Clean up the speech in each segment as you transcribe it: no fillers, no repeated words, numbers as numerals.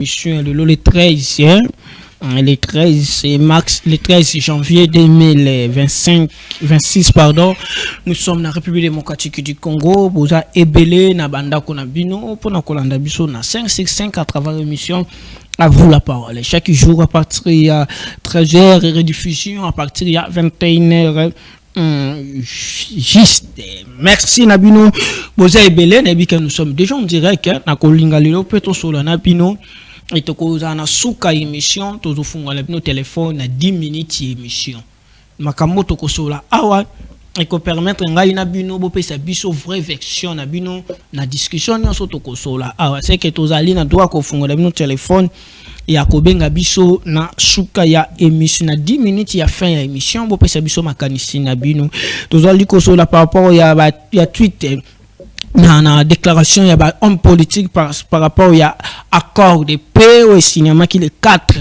Mission le 13, le 13 janvier 2026, pardon. Nous sommes dans la République démocratique du Congo. Boza Ebele na banda kona bino pour na kolanda biso na 565 à travers l'émission. À vous la parole. Chaque jour à partir de 13h et rediffusion à partir de 21h. Juste merci Nabino Boza Ebele Nabi que nous sommes déjà en direct na kolinga lelo peto solo Nabino et to koza na suka émission to funga le téléphone na 10 minutes émission makambo to kosola awa et ko permettre ngai Nabino bo pesa biso vraie version Nabino na discussion nyonso to kosola awa c'est que to zali na droit ko funga le téléphone ya kobenga biso na suka ya émission na 10 minutes ya fin ya émission bo pesa biso makanisi na bino tozali kosola par rapport ya tweet na déclaration ya ba homme politique par rapport ya accord de paix au cinéma qui le 4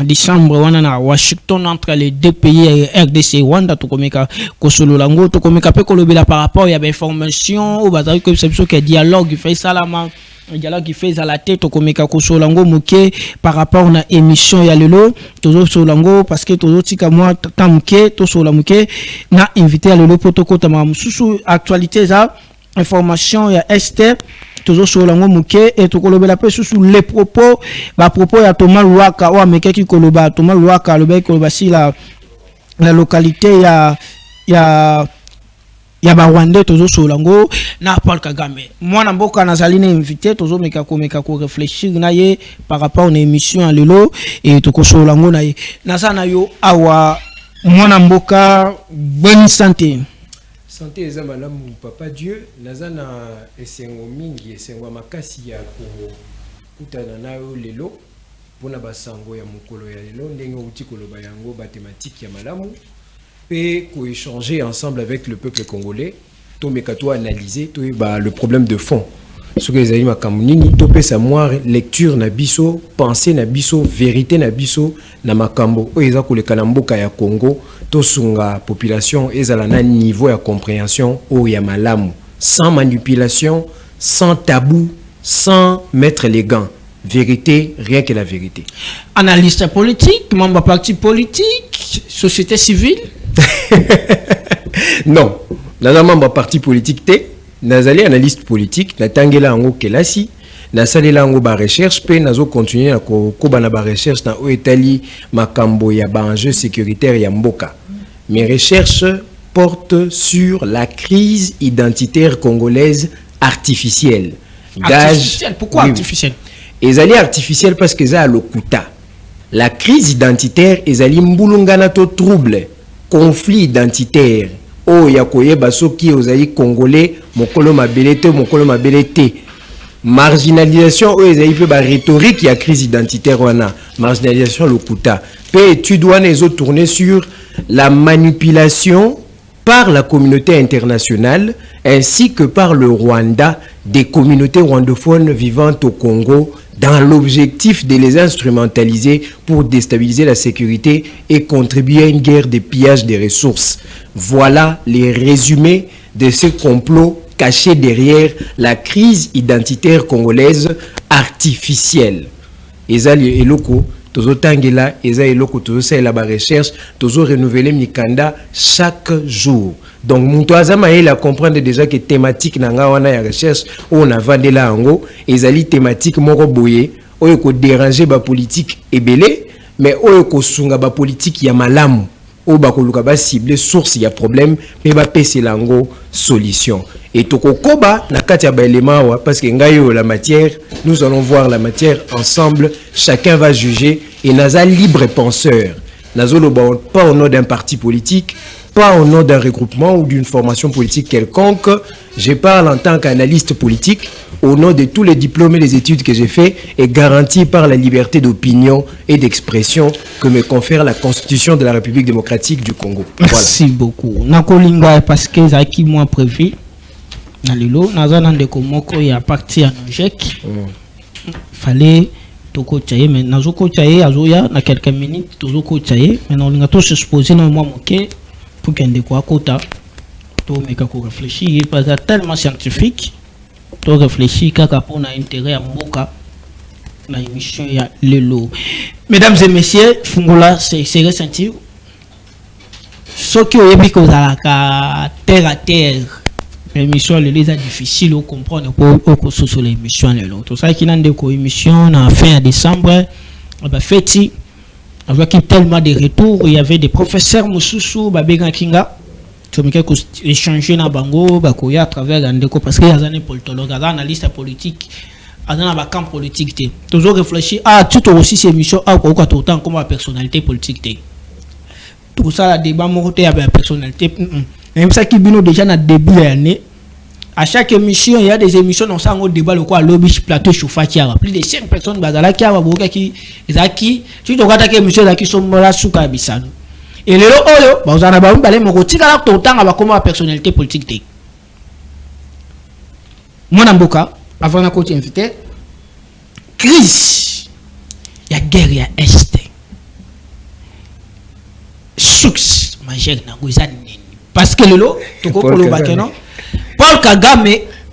décembre wana na Washington entre les deux pays RDC Rwanda to komeka kosolo lango to komeka pe kolobela par rapport ya ba information ou bazali ko biso que dialogue fait salama dialogue qui fait à la tête au komeka kosolango muke par rapport na émission ya lelo tozo solango parce que tozo tika moi tamuke to solamuke na invité à lelo potoko tama mususu actualité za information ya Esther tozo solango muke et to kolobela pe susu les propos ya Thomas Luaka ou ameke ki koloba Thomas Luaka lobe koloba si la localité ya ba Rwanda tozo solango na Paul Kagame mwana mboka nazali na invité tozo meka ko réfléchir na ye par rapport à émission à lelo et to ko solango na ye nazana yo awa mwana mboka bonne santé eza malamu papa Dieu nazana esengo mingi esengo makasi ya ko kutana nayo lelo pona basango ya mukolo ya lelo ndenge uti koloba yango ba thématique ya malamu et co-échanger ensemble avec le peuple congolais, to mekato analyser to le problème de fond. Ce que les amis makamuni to pesa moi lecture na biso, pensée na biso, vérité na biso na makambo o eza ko le kalamboka ya Congo to sunga population ezala na niveau ya compréhension o ya malamu, sans manipulation, sans tabou, sans mettre les gants. Vérité, rien que la vérité. Analyste politique, membre parti politique, société civile. Non, naza membre parti politique te, nazali analyste politique, natangela ango kelasi, nasalela ango ba recherche pe nazo continuer na koba na ba recherche na oetali makambo ya ba enjeu sécuritaire ya mboka. Mes recherches portent sur la crise identitaire congolaise artificielle. Artificielle, pourquoi oui, artificielle? Ezali artificielle parce que ça a le kuta. La crise identitaire ezali mbulungana to trouble, conflit identitaire. Oh yakoye basoki ozali congolais, mokolo mabelete, mokolo mabelete. Marginalisation o ezali pe ba rhétorique ya crise identitaire wana. Marginalisation le kuta. Pe étude wana ezo tourner sur la manipulation par la communauté internationale ainsi que par le Rwanda des communautés rwandophones vivant au Congo dans l'objectif de les instrumentaliser pour déstabiliser la sécurité et contribuer à une guerre de pillage des ressources. Voilà les résumés de ce complot caché derrière la crise identitaire congolaise artificielle. Ezali eloko tozo tangela eza eloko tozo sala ba recherche tozo renouveler mikanda chaque jour. Donc muto azama il a comprendre déjà que thématique nanga wana ya recherche on a vandela ango ezali thématique moko boye oyo ko déranger ba politique ebele mais oyo ko sunga ba politique ya malamu o ba ko luka ba cibler source ya problème pe ba pese lango solution et toko koba na kati ya ba élément wa parce que ngayo la matière nous allons voir la matière ensemble, chacun va juger et naza libre penseur nazolo pas au nom d'un parti politique, pas au nom d'un regroupement ou d'une formation politique quelconque. Je parle en tant qu'analyste politique au nom de tous les diplômes et les études que j'ai fait et garantis par la liberté d'opinion et d'expression que me confère la Constitution de la République démocratique du Congo. Merci beaucoup. Nakolinga parce que ça qui moi prévu. Nalilo nazana ndeko moko ya parti ya Nojek. Fallait toko chaye mais nazoko chaye azoya na quelques minutes tozoko chaye mais on linga to se supposer na moi moké pour qu'ende quoi kota to meka ko réfléchir parce que tellement scientifique to réfléchir kaka pour na intérêt à mboka na émission ya lelo. Mesdames et messieurs, fungola c'est ressenti. Ce qui est que vous avez terre à terre, l'émission lelo est difficile à comprendre pour sur l'émission lelo. Tout ça qui n'a de émission en fin décembre, on va fêter avec tellement de retours, il y avait des professeurs Moussoussou, Babega Kinga. Tu me dis échanger na bango, bakoya à travers l'andeko parce qu'il y a des politologues, des analystes politiques. Dans la camp politique, toujours réfléchir tout aussi ces missions autant comme la personnalité politique. Tout ça, le débat avec la personnalité. Même ça qui vient déjà dans le début de l'année. À chaque émission, il y a des émissions dans le débat, le quoi, lobby, plateau, chauffage, il y a plus de 5 personnes qui ont qui, tu te regardes les émissions qui sont là sous Kabissano. Et le lot, vous en avez parlé, mais vous avez autant comme la personnalité politique. Moi, Namboka. Avant de côté invité, crise, il y a guerre, il y a est. Succès majeur dans parce que le lot, tout le bakeno, Paul Kagame,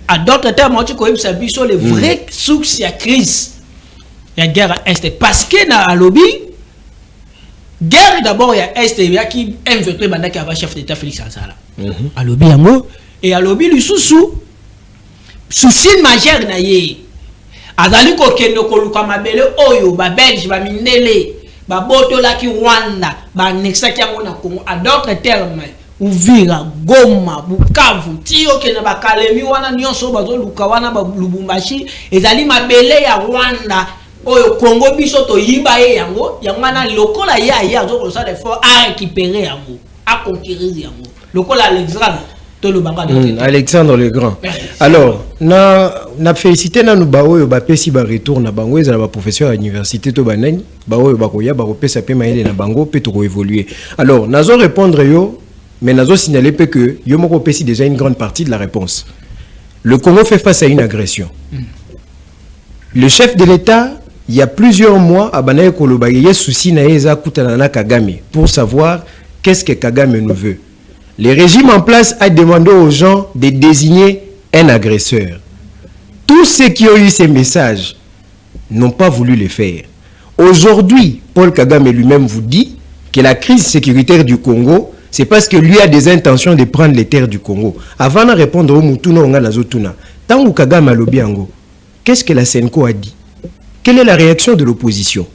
à d'autres termes, tu connais ça, le vrai succès, il y a crise, il y a guerre à est. Parce que dans le lobby, guerre d'abord, il y a est, il y a qui invité le chef d'État Félix Ansala. À lobby, et à lobby, le sous-sous. Souci majeur na ye azali ko kendo ko luka mabele oyo ba belge ba minele ba boto la ki Rwanda ba nexa ki ngona Congo à d'autres termes Uvira Goma Bukavu tio ke na ba Kalemi wana nyonso bazo luka wana ba Lubumbashi ezali mabele ya Rwanda oyo Congo biso to yiba ye yango wana lokola ya azo ko ça des fois à récupérer yango à conquérir yango lokola Alexandre le Grand. Alors, na félicité na nous baoyo ba pesi ba retour na bango ezala ba professeur à l'université to banani baoyo bakoya ba kopesa pe maele na bango pe to évoluer. Alors, nazo répondre yo mais nazo signaler pe que yo moko pesi déjà une grande partie de la réponse. Le Congo fait face à une agression. Le chef de l'État il y a plusieurs mois à banaye koloba ye souci na eza kutana na Kagame pour savoir qu'est-ce que Kagame nous veut. Le régime en place a demandé aux gens de désigner un agresseur. Tous ceux qui ont eu ces messages n'ont pas voulu le faire. Aujourd'hui, Paul Kagame lui-même vous dit que la crise sécuritaire du Congo, c'est parce que lui a des intentions de prendre les terres du Congo. Avant de répondre au Moutouna Onga Zotuna, tant que Kagame a lobby ango, qu'est-ce que la Senko a dit? Quelle est la réaction de l'opposition?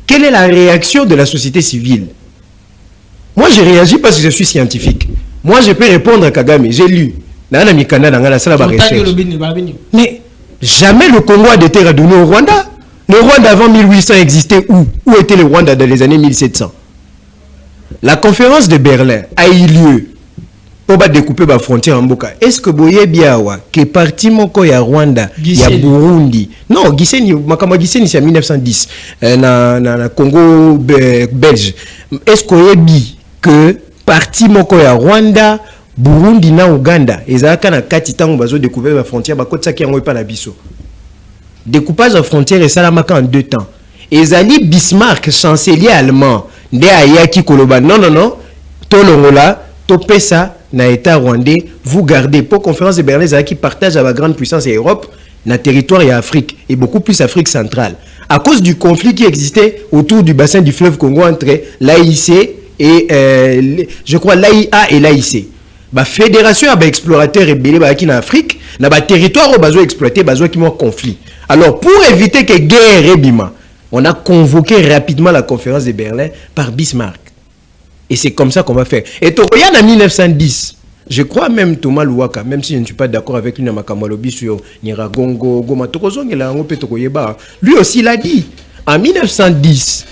Quelle est la réaction de la société civile? Moi, j'ai réagi parce que je suis scientifique. Moi, je peux répondre à Kagame. J'ai lu. Mais jamais le Congo a des terres à donner au Rwanda. Le Rwanda avant 1800 existait où? Où était le Rwanda dans les années 1700? La conférence de Berlin a eu lieu pour découper la frontière en Boka. Est-ce que Boye Biawa, qui est parti moko ya Rwanda, ya Burundi? Non, Giseni, c'est en 1910, na Congo belge. Est-ce que parti moko ya Rwanda, Burundi na Uganda ezalaka na kati tango bazo découvrir la frontière bakotsa ki yango pa na biso. Découpage de frontière esalamaka en 2 temps. Ezali Bismarck, chancelier allemand, nde ayaki koloba non, tolongola, topesa na état rwandais, vous gardez pour conférence de Berlin qui partage à la grande puissance et Europe na territoire et Afrique et beaucoup plus Afrique centrale. À cause du conflit qui existait autour du bassin du fleuve Congo entre l'AIC et je crois l'AIA et l'AIC. La fédération a explorateur et belé qui en Afrique, na ba territoire au besoin exploité, besoin qui ont conflit. Alors pour éviter que guerre bima, on a convoqué rapidement la conférence de Berlin par Bismarck. Et c'est comme ça qu'on va faire. Et Toroyan en 1910, je crois même Thomas Louaka, même si je ne suis pas d'accord avec lui, sur Niragongo, Goma, lui aussi l'a dit. En 1910,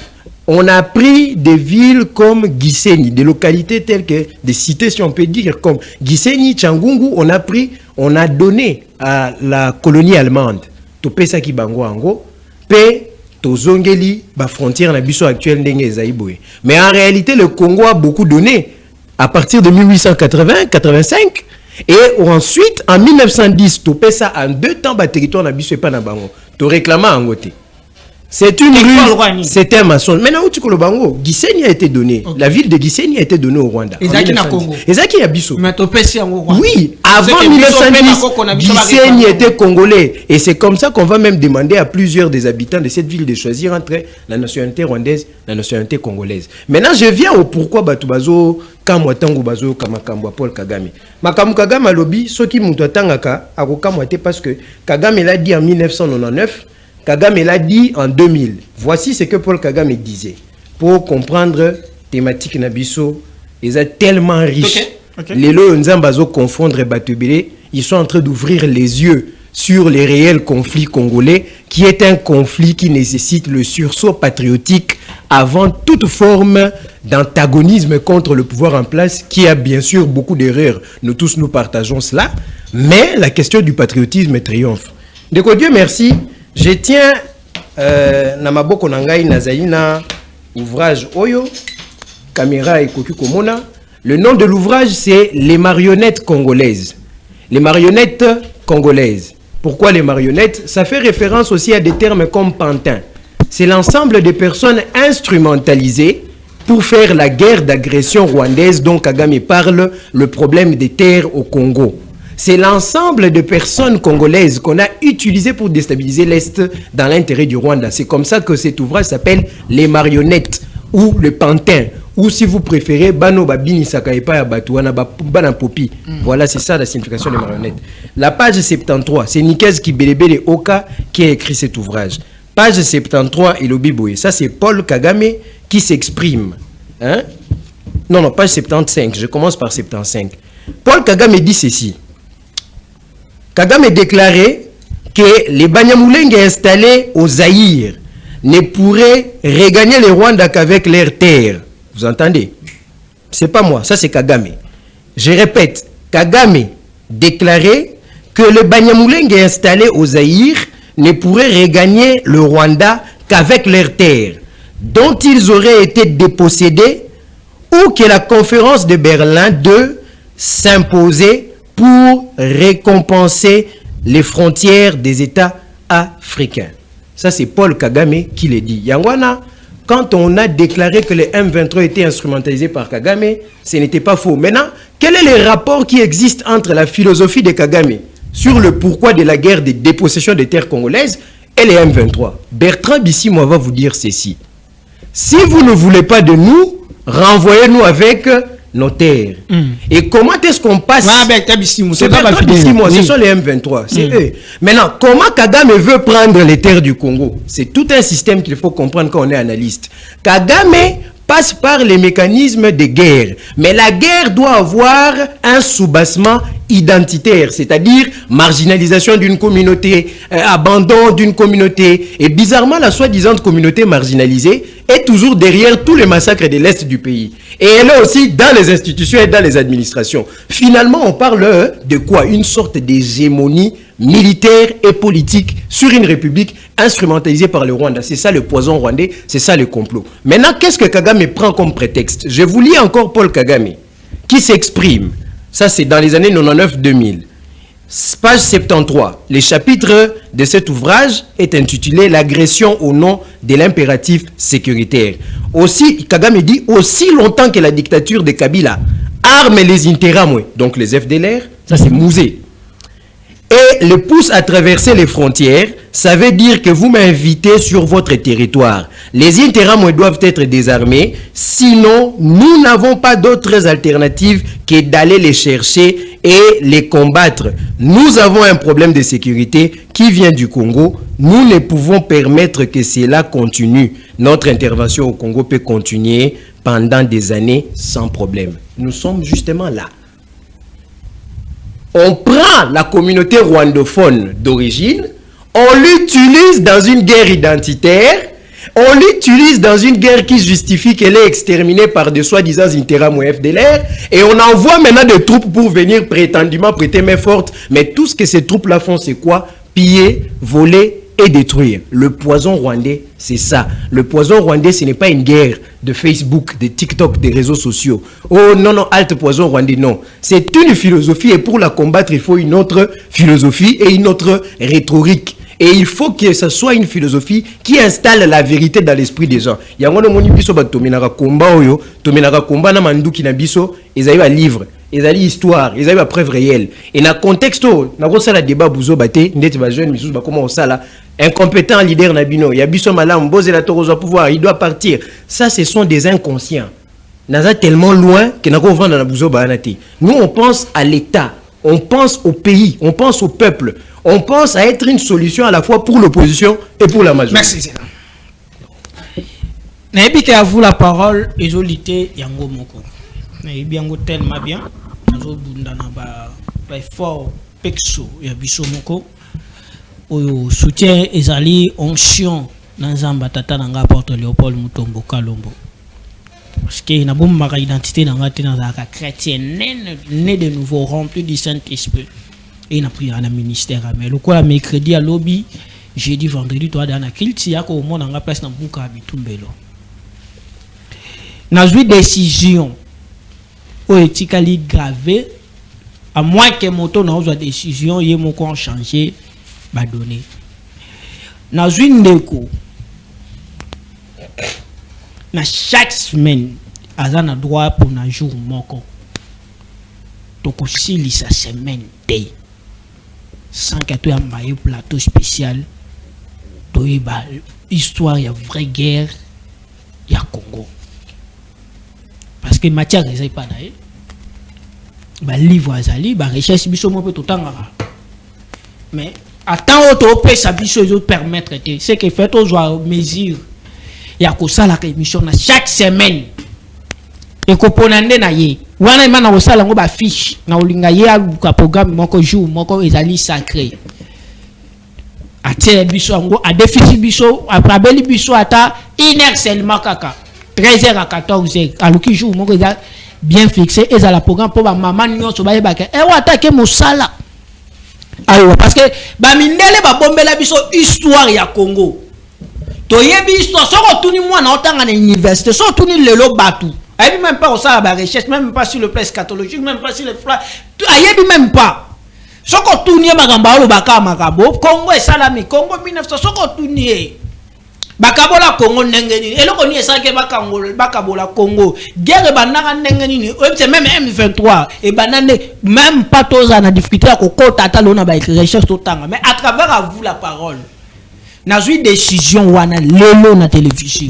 on a pris des villes comme Gisenyi, des localités telles que, des cités si on peut dire, comme Gisenyi, Tchangungu, on a donné à la colonie allemande. Topesa ki bango ango, pe tozongeli ba frontière na biso actuelle ndenge ezaiboé. Mais en réalité, le Congo a beaucoup donné à partir de 1880-85 et ensuite en 1910 topesa en 2 temps ba territoire na biso et pas na bango. To réclama angoté. C'est une ruse, c'est un mensonge. Maintenant, où tu connais Bango, Gisenyi a été donné. Okay. La ville de Gisenyi a été donnée au Rwanda. Ezaki na Congo. Ezaki ya biso. Oui, avant 1910, Gisenyi était congolais. Et c'est comme ça qu'on va même demander à plusieurs des habitants de cette ville de choisir entre la nationalité rwandaise et la nationalité congolaise. Maintenant, je viens au pourquoi Batubazo, Kamwatango Bazo, Kamakamwa Paul Kagame. Makamu Kagame a lobby, ce qui m'ouatangaka, a Kamwate parce que Kagame l'a dit en 1999. Kagame l'a dit en 2000. Voici ce que Paul Kagame disait. Pour comprendre thématique Nabiso, ils sont tellement riches. Les lots Nzambazo confondre Batubélé, ils sont en train d'ouvrir les yeux sur les réels conflits congolais, qui est un conflit qui nécessite le sursaut patriotique avant toute forme d'antagonisme contre le pouvoir en place, qui a bien sûr beaucoup d'erreurs. Nous tous, nous partageons cela. Mais la question du patriotisme triomphe. Donc, Dieu merci. Je tiens Namaboko Nangai Nazaïna ouvrage Oyo, caméra et Koku Komona. Le nom de l'ouvrage c'est Les marionnettes congolaises. Les marionnettes congolaises. Pourquoi les marionnettes? Ça fait référence aussi à des termes comme pantin. C'est l'ensemble des personnes instrumentalisées pour faire la guerre d'agression rwandaise dont Kagame parle, le problème des terres au Congo. C'est l'ensemble de personnes congolaises qu'on a utilisées pour déstabiliser l'Est dans l'intérêt du Rwanda. C'est comme ça que cet ouvrage s'appelle Les marionnettes ou le pantin. Ou si vous préférez, Bano Babini Sakaipa ya Batouana Bana Popi. Voilà, c'est ça la signification des marionnettes. La page 73, c'est Nikez Kibelebele Oka qui a écrit cet ouvrage. Page 73 et Lobiboye. Ça, c'est Paul Kagame qui s'exprime. Hein? Non, page 75. Je commence par 75. Paul Kagame dit ceci. Kagame déclarait que les Banyamulenge installés au Zaïre ne pourraient regagner le Rwanda qu'avec leurs terres. Vous entendez? C'est pas moi, ça c'est Kagame. Je répète, Kagame déclarait que les Banyamulenge installés au Zaïre ne pourraient regagner le Rwanda qu'avec leurs terres, dont ils auraient été dépossédés, ou que la conférence de Berlin II s'imposait pour récompenser les frontières des États africains. Ça, c'est Paul Kagame qui le dit. Yangwana, quand on a déclaré que les M23 étaient instrumentalisés par Kagame, ce n'était pas faux. Maintenant, quel est le rapport qui existe entre la philosophie de Kagame sur le pourquoi de la guerre des dépossessions des terres congolaises et les M23? Bertrand Bissimo va vous dire ceci. Si vous ne voulez pas de nous, renvoyez-nous avec nos terres. Et comment est-ce qu'on passe? C'est Bertrand Bissimo, ce sont les M23, c'est eux. Maintenant, comment Kagame veut prendre les terres du Congo? C'est tout un système qu'il faut comprendre quand on est analyste. Kagame passe par les mécanismes de guerre. Mais la guerre doit avoir un soubassement identitaire, c'est-à-dire marginalisation d'une communauté, abandon d'une communauté. Et bizarrement, la soi-disant communauté marginalisée est toujours derrière tous les massacres de l'Est du pays. Et elle est aussi dans les institutions et dans les administrations. Finalement, on parle de quoi? Une sorte d'hégémonie militaire et politique sur une république instrumentalisée par le Rwanda. C'est ça le poison rwandais, c'est ça le complot. Maintenant, qu'est-ce que Kagame prend comme prétexte? Je vous lis encore Paul Kagame, qui s'exprime. Ça, c'est dans les années 99-2000. Page 73. Le chapitre de cet ouvrage est intitulé « L'agression au nom de l'impératif sécuritaire ». Aussi, Kagame dit, aussi longtemps que la dictature de Kabila arme les Interamwe, donc les FDLR, ça c'est Mouzé, et le pousse à traverser les frontières, ça veut dire que vous m'invitez sur votre territoire. Les Interamwe doivent être désarmés, sinon nous n'avons pas d'autres alternatives que d'aller les chercher et les combattre. Nous avons un problème de sécurité qui vient du Congo. Nous ne pouvons permettre que cela continue. Notre intervention au Congo peut continuer pendant des années sans problème. Nous sommes justement là. On prend la communauté rwandophone d'origine, on l'utilise dans une guerre identitaire, on l'utilise dans une guerre qui justifie qu'elle est exterminée par des soi-disant Interam ou FDLR, et on envoie maintenant des troupes pour venir prétendument prêter main forte. Mais tout ce que ces troupes-là font, c'est quoi? Piller, voler et détruire. Le poison rwandais, c'est ça. Le poison rwandais, ce n'est pas une guerre de Facebook, de TikTok, des réseaux sociaux. Oh non, non, halte poison rwandais, non. C'est une philosophie et pour la combattre, il faut une autre philosophie et une autre rhétorique. Et il faut que ce soit une philosophie qui installe la vérité dans l'esprit des gens. Il y a un moment où biso ba tomenaka combat na manduki na biso, ils arrivent à livre, ils arrivent histoire, ils arrivent à preuve réelle. Et dans le contexte na ko sala débat buzo baté, ndeti ba jeune misus ba comment on sala incompétent leader na bino, ya biso malam boze la torozo pouvoir, il doit partir. Ça ce sont des inconscients. Naza tellement loin que na ko vendre na buzo ba anati. Nous on pense à l'État, on pense au pays, on pense au peuple. On pense à être une solution à la fois pour l'opposition et pour la majorité. Merci. N'habitez à vous la parole, Ezolité Yango Moko. N'habitez tellement bien. Nous avons fort pexo ya biso moko. Au soutien ezali onction dans Zamba Tata Nanga Porte Léopold Mutombo Kalombo. Parce que na bombe ma identité dans la chrétien né de nouveau rempli du Saint-Esprit. Et il a pris à la ministère. Mais le quoi, mercredi à lobby, jeudi, vendredi, toi, dans la kilti, il y a au monde, on a place dans le bouca habituel. Dans une décision, où est-il gravé, à moins que moto n'a pas de décision, il y a mon quoi changer, va donner. Dans une déco, dans chaque semaine, à un droit pour un jour, moko. Donc aussi, sa semaine, day. Sans que tu aies un plateau spécial, tu as une histoire, il y a une vraie guerre, il y a Congo. Parce que matière, il n'y a pas de livre, il y a des recherches, il y a tout le temps. Mais, attends, tu peux permettre, c'est que fait aux mesures, il y a ça la émission chaque semaine. Et qu'on peut aller wana mana osala ngo ba fiche na olinga ye aluka programme moko jour moko ezali sacré atie biso ngo a déficit biso aprabeli biso ata 1h seulement kaka 13h à 14h aluki jour moko eza bien fixé ezala programme pour ba maman nyonso ba yebaka e wa attaquer mosala ayo parce que ba mindele ba bombela biso histoire ya Congo to yebi histoire soko tuni mwana otanga na université so tuni lelo batu. Il même pas au ça la recherche, même pas sur le plan eschatologique, même pas sur le plan. Il même pas. Soko tournier bagamba lo baka makabo, Congo et salami, Congo 1900 soko tournier. Bakabola Congo nengeni. Et loko ni esake bakabola Congo. Guerre banaka nengeni, même M23 et banane même pas tous en difficulté ko kota ta lona ba recherche tout temps. Mais à travers à vous la parole. Na une décision wana lelo na télévision.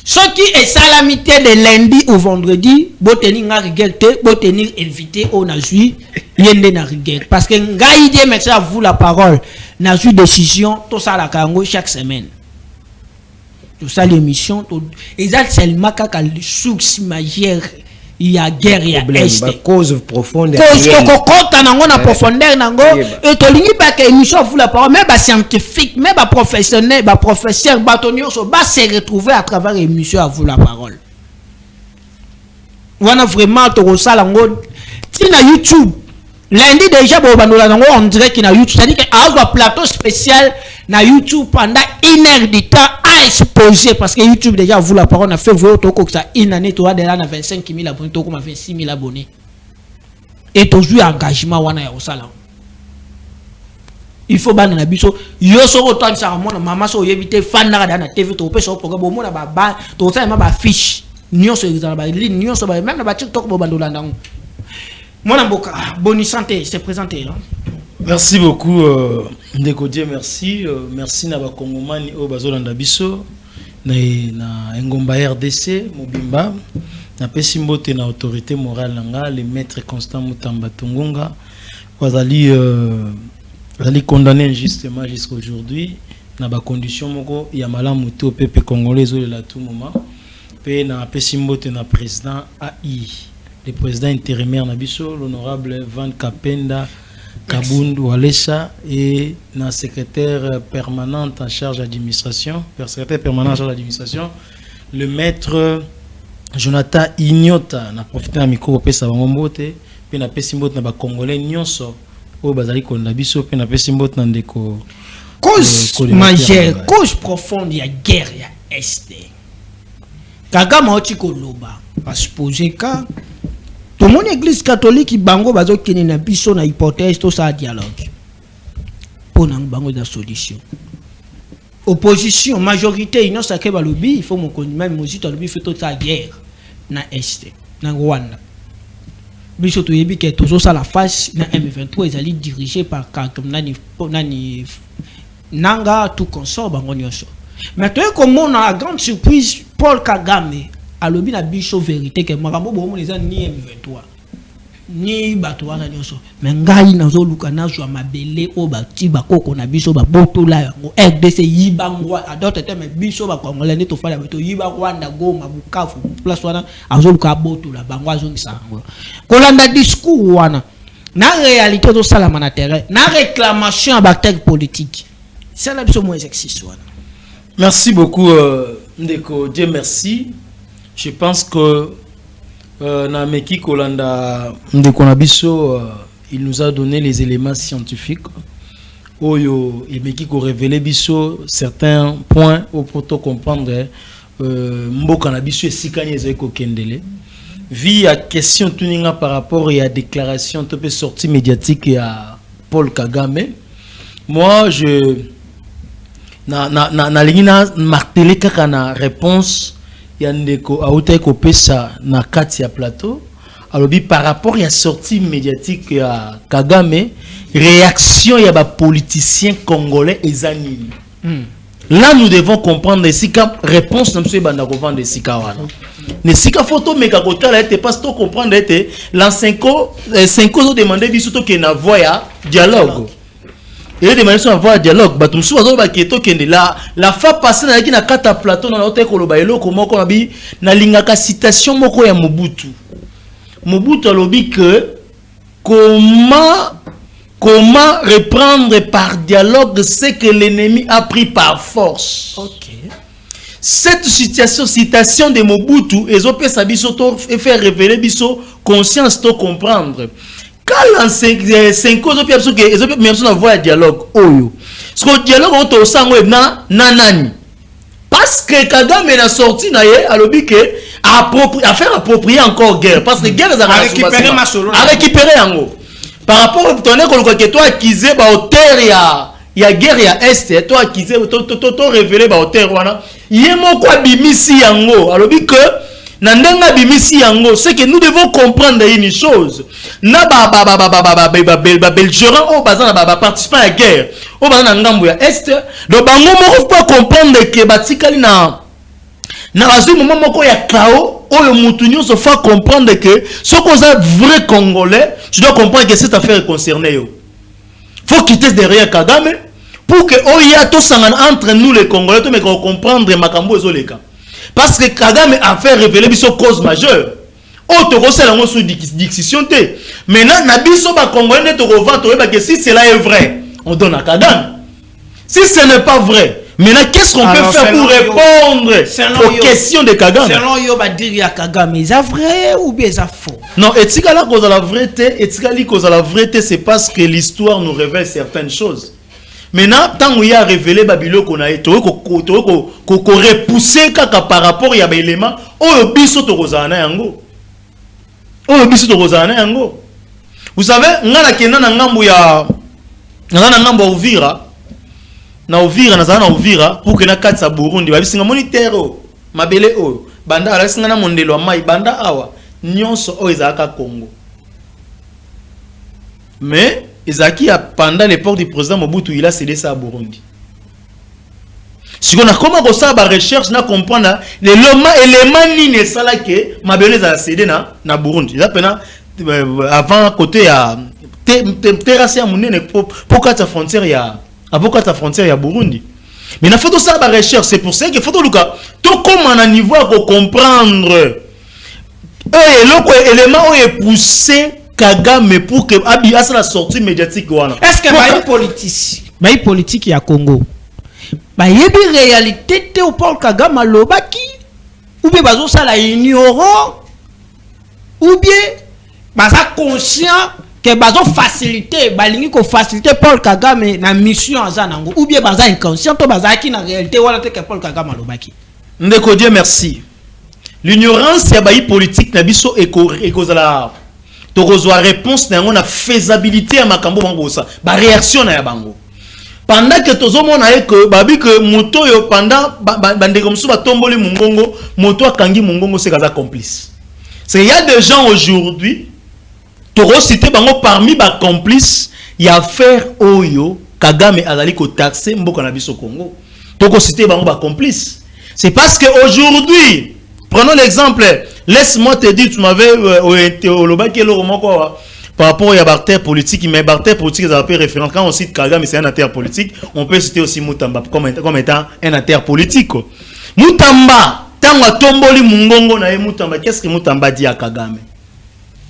Ce qui est salamité de lundi au vendredi, vous tenir à rigueur, vous tenir invité au Nazui, yende na rigueur. Parce que ngaïdé merci à vous la parole, Nazui décision, tout ça la Congo chaque semaine. Tout ça l'émission, et ça c'est le macaque le source majeure. Il y a guerre, il y a est. Cause profonde. Cause que nango na profondeur nango et to lingi ba que émission vous la parole même ba scientifique même ba professionnel ba professeur batonio so ba se retrouver à travers émission à vous la parole. Wana vraiment to sala ngo ti na YouTube lundi déjà bo bandola nango on dirait qu'il na YouTube c'est-à-dire que a un plateau spécial na YouTube pendant 1 heure de temps à exposer parce que YouTube déjà vous la parole a fait voir que ça une année toi déjà na 25 000 abonnés to comme 26 000 abonnés et toujours engagement wana ya osala il faut bana na biso yo so autant ça mona maman so yebite fan na na TV to pesa programme bo mona ba to ça ma ba fiche nyonso ezala ba ligne nyonso ba même na ba TikTok bo bandola ndango mona mboka bonne santé c'est présenté. Merci beaucoup, Ndeko Dieu, merci. Merci na bakongomani o bazolanda biso na Ngomba RDC Mobimba na pesimbote na autorité morale nanga le maître Constant Mutamba Tungunga wazali condamné injustement jusqu'à aujourd'hui na ba condition moko ya malamu te au peuple congolais zo la tout moment pe na pesimbote na président AI le président intérimaire na biso l'honorable Van Kapenda Kabundu Walesa et la secrétaire permanente en charge d'administration, le maître Jonathan Ignota n'a profité d'un micro pour sa bombote, puis n'a pas simbot n'a pas congolais nyonso au bazali kondabiso, puis n'a pas simbot n'a déco. Cause majeure, cause profonde, il y a guerre, il y a est. Kagama otiko loba, pas supposer que tout le monde église catholique bango bazo kini na biso na hypothèse tout ça dialogue. pour na bango da solution. Opposition majorité ino sake balobi il faut mon même mozito lobi fait toute la guerre na est na Rwanda. Biso to yebi ke tozo sa la face na M23 ezali dirigé par comme nani nanga tout consort bango nyonso. Mais toi comme on a grande surprise Paul Kagame alobi na biso vérité que makambo bomo les ni M23 ni bato wana nyonso mais ngai nazo luka nazwa mabele o bati bakoko na biso ba botola yango RDC yibangwa adote teme biso ba kongole ne to fala bato yiba Rwanda Goma Bukavu place wana azo luka botola bango azo ngisango kolanda discours wana na réalité to salama na terrain na réclamation à bactère politique c'est là biso moins exercice wana. Merci beaucoup Ndeko, Dieu merci. Je pense que na Meki Kolanda Ndeko Nabiso il nous a donné les éléments scientifiques. Oyo et Meki ko révélé biso certains points au pour comprendre Mboka Nabiso et Sikanye Zeko Kendele. Via question tuninga par rapport à la déclaration de sortie médiatique à Paul Kagame. Moi je na lingina martelé kaka na réponse yandeko aouta ko pesa na kati ya plateau alobi par rapport à la sortie médiatique ya Kagame réaction ya ba politiciens congolais ezanini. Là nous devons comprendre sika réponse na monsieur banda ko vendre sika wana ne sika photo meka kota la était pas to comprendre était l'encenco 5 ans demander biso to ke na voya dialogue. Et les demandé sur un dialogue, batum sou azo ba keto kende la fois passée na na kata plateau na hôtel koloba eloko moko na bi na lingaka citation moko ya Mobutu. Mobutu alobi que comment reprendre par dialogue ce que l'ennemi a pris par force. OK. Cette citation de Mobutu ezopé sa biso to et faire révéler biso conscience to comprendre. Quand 5 ans ils ont un dialogue oyo ce que dialogue auto sango na nani parce que Kagame a sorti na ye alobi que à faire approprier encore guerre parce que guerre a récupérer yango par rapport au tonner que toi accusé ba hauteur ya guerre ya est toi accusé to révéler ba hauteur wana yemo kwa bimisi yango alobi que Nandanga bimisi yango, c'est que nous devons comprendre une chose. Na belgérant au bazan na participant à la guerre. Au bazan ngambo ya est, do bango moko faut comprendre que batikali na bazu moment moko ya kao, o le mutu nyonso faut comprendre que ce qu'on a vrai congolais, tu dois comprendre que cette affaire est concernée yo. Faut quitter derrière Kagame pour que oya to sangana entre nous les congolais to mais comprendre makambo ezoleka. Parce que Kagame a fait révéler biso cause majeure. Autre chose c'est la sous diction té. Maintenant na biso ba congolais to revendre que si cela est vrai, on donne à Kagame. Si ce n'est pas vrai, maintenant qu'est-ce qu'on peut faire pour répondre aux questions de Kagame? Selon yo ba dire à Kagame, est-ce vrai ou bien est-ce faux? Non, etika la cause de la vérité, etika li cause de la vérité, c'est parce que l'histoire nous révèle certaines choses. Maintenant, tant qu'il y a révélé Babylone qu'on a été, qu'on repoussé par rapport à l'élément, on biso to rozana yango. On biso to rozana yango. Vous savez, ngana kena na ngambo ya ngana ngambo Uvira. Na Uvira na Uvira pour que na katsa Burundi ba bisinga monitero mabele o banda ala singa na mondelo mai banda awa nyonso o ezaka Congo. Mais Ezaki a pendant l'époque du président Mobutu, il a cédé ça à Burundi. Si on a comment ça ba recherche na comprendre l'élément ni ne sala que mabele a cédé na Burundi. Là pendant avant côté à terrasse à munene pour quatre frontières ya avant quatre frontières ya Burundi. Mais il faut tout ça ba recherche, c'est pour ça qu'il faut tout Luka tout comme à niveau pour comprendre l'élément est poussé Kagame pour que Abi a la sortie médiatique. Est-ce que les politique ya Congo ba yebi réalité te au Paul Kagame lobaki ou bien bazo ça la ignorant ou bien baza conscient que bazo faciliter balingi ko faciliter Paul Kagame na mission azanango ou bien baza inconscient to baza ki na réalité wala te que Paul Kagame lobaki. Ndeko Dieu merci. L'ignorance ya bayi politique na biso ekozala to reçoit réponse na ngona faisabilité à makambo bango ça ba réaction na ya bango pendant que tozomona que babi que moto yo pendant bande comme ça tomboli mungongo moto akangi mungongo c'est kaza complice. C'est il y a des gens aujourd'hui toro cité bango parmi ba complices il y a faire oyo Kagame azali ko taxer mboka na biso Congo. Toko cité bango ba complices. C'est parce que aujourd'hui prenons l'exemple, laisse-moi te dire tu m'avais au loba qui est le roman quoi. Par rapport à l'acteur politique, mais l'acteur politique, ça fait référence. Quand on cite Kagame, c'est un acteur politique, on peut citer aussi Mutamba comme étant un acteur politique. Mutamba, tant que tomboli mungongo na Mutamba, qu'est-ce que Mutamba dit à Kagame?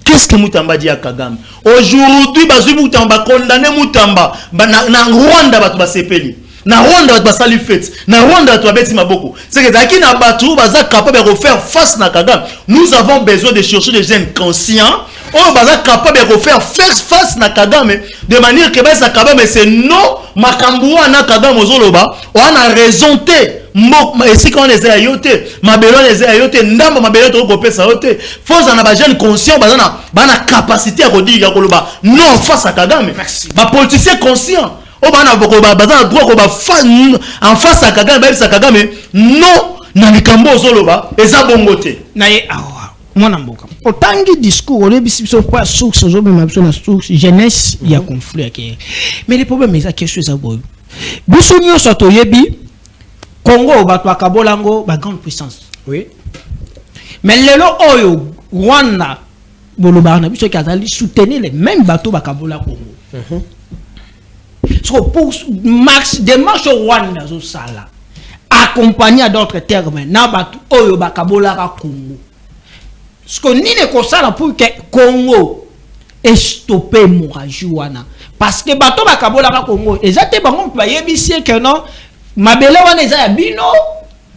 Qu'est-ce que Mutamba dit à Kagame? Aujourd'hui, bazu Mutamba condamné Mutamba, na Rwanda batu basepeli. Na Rwanda batu basali fête. Na Rwanda batu babeti maboko. C'est que zaki na batu baza capable de faire face na Kagame. Nous avons besoin de chercher des jeunes conscients. On va capable de faire face na Kagame de manière que ça Kagame c'est non makambua na Kagame ozoloba on a raison te et si quand les ayote mabelo les ayote ndamba mabelo to ko pesa yote faut en ba jeune conscient bana capacité à redire koloba non face à Kagame ba politicien conscient o bana boko bazana droit ko ba en face à Kagame ba bisa Kagame non na likambo ozoloba eza bongo te na ye mwana mboka otangi discours on est sur pas source zo même sur la source jeunesse il y a conflit qui mais le problème c'est quelque chose à boy biso nyonso toyebi Congo bato akabolango ba grande puissance oui mais lelo oyo Rwanda boloba na biso kazali soutenir les mêmes bateaux bakabola Congo so pour max démarche Rwanda zo sala accompagné à d'autres termes na bato oyo bakabola Congo. Ce qu'on dit que ça pour que Congo est stoppé l'hémorragie parce que bateau bakabola Congo ezate bango pa yebisi que non mabele wana eza bino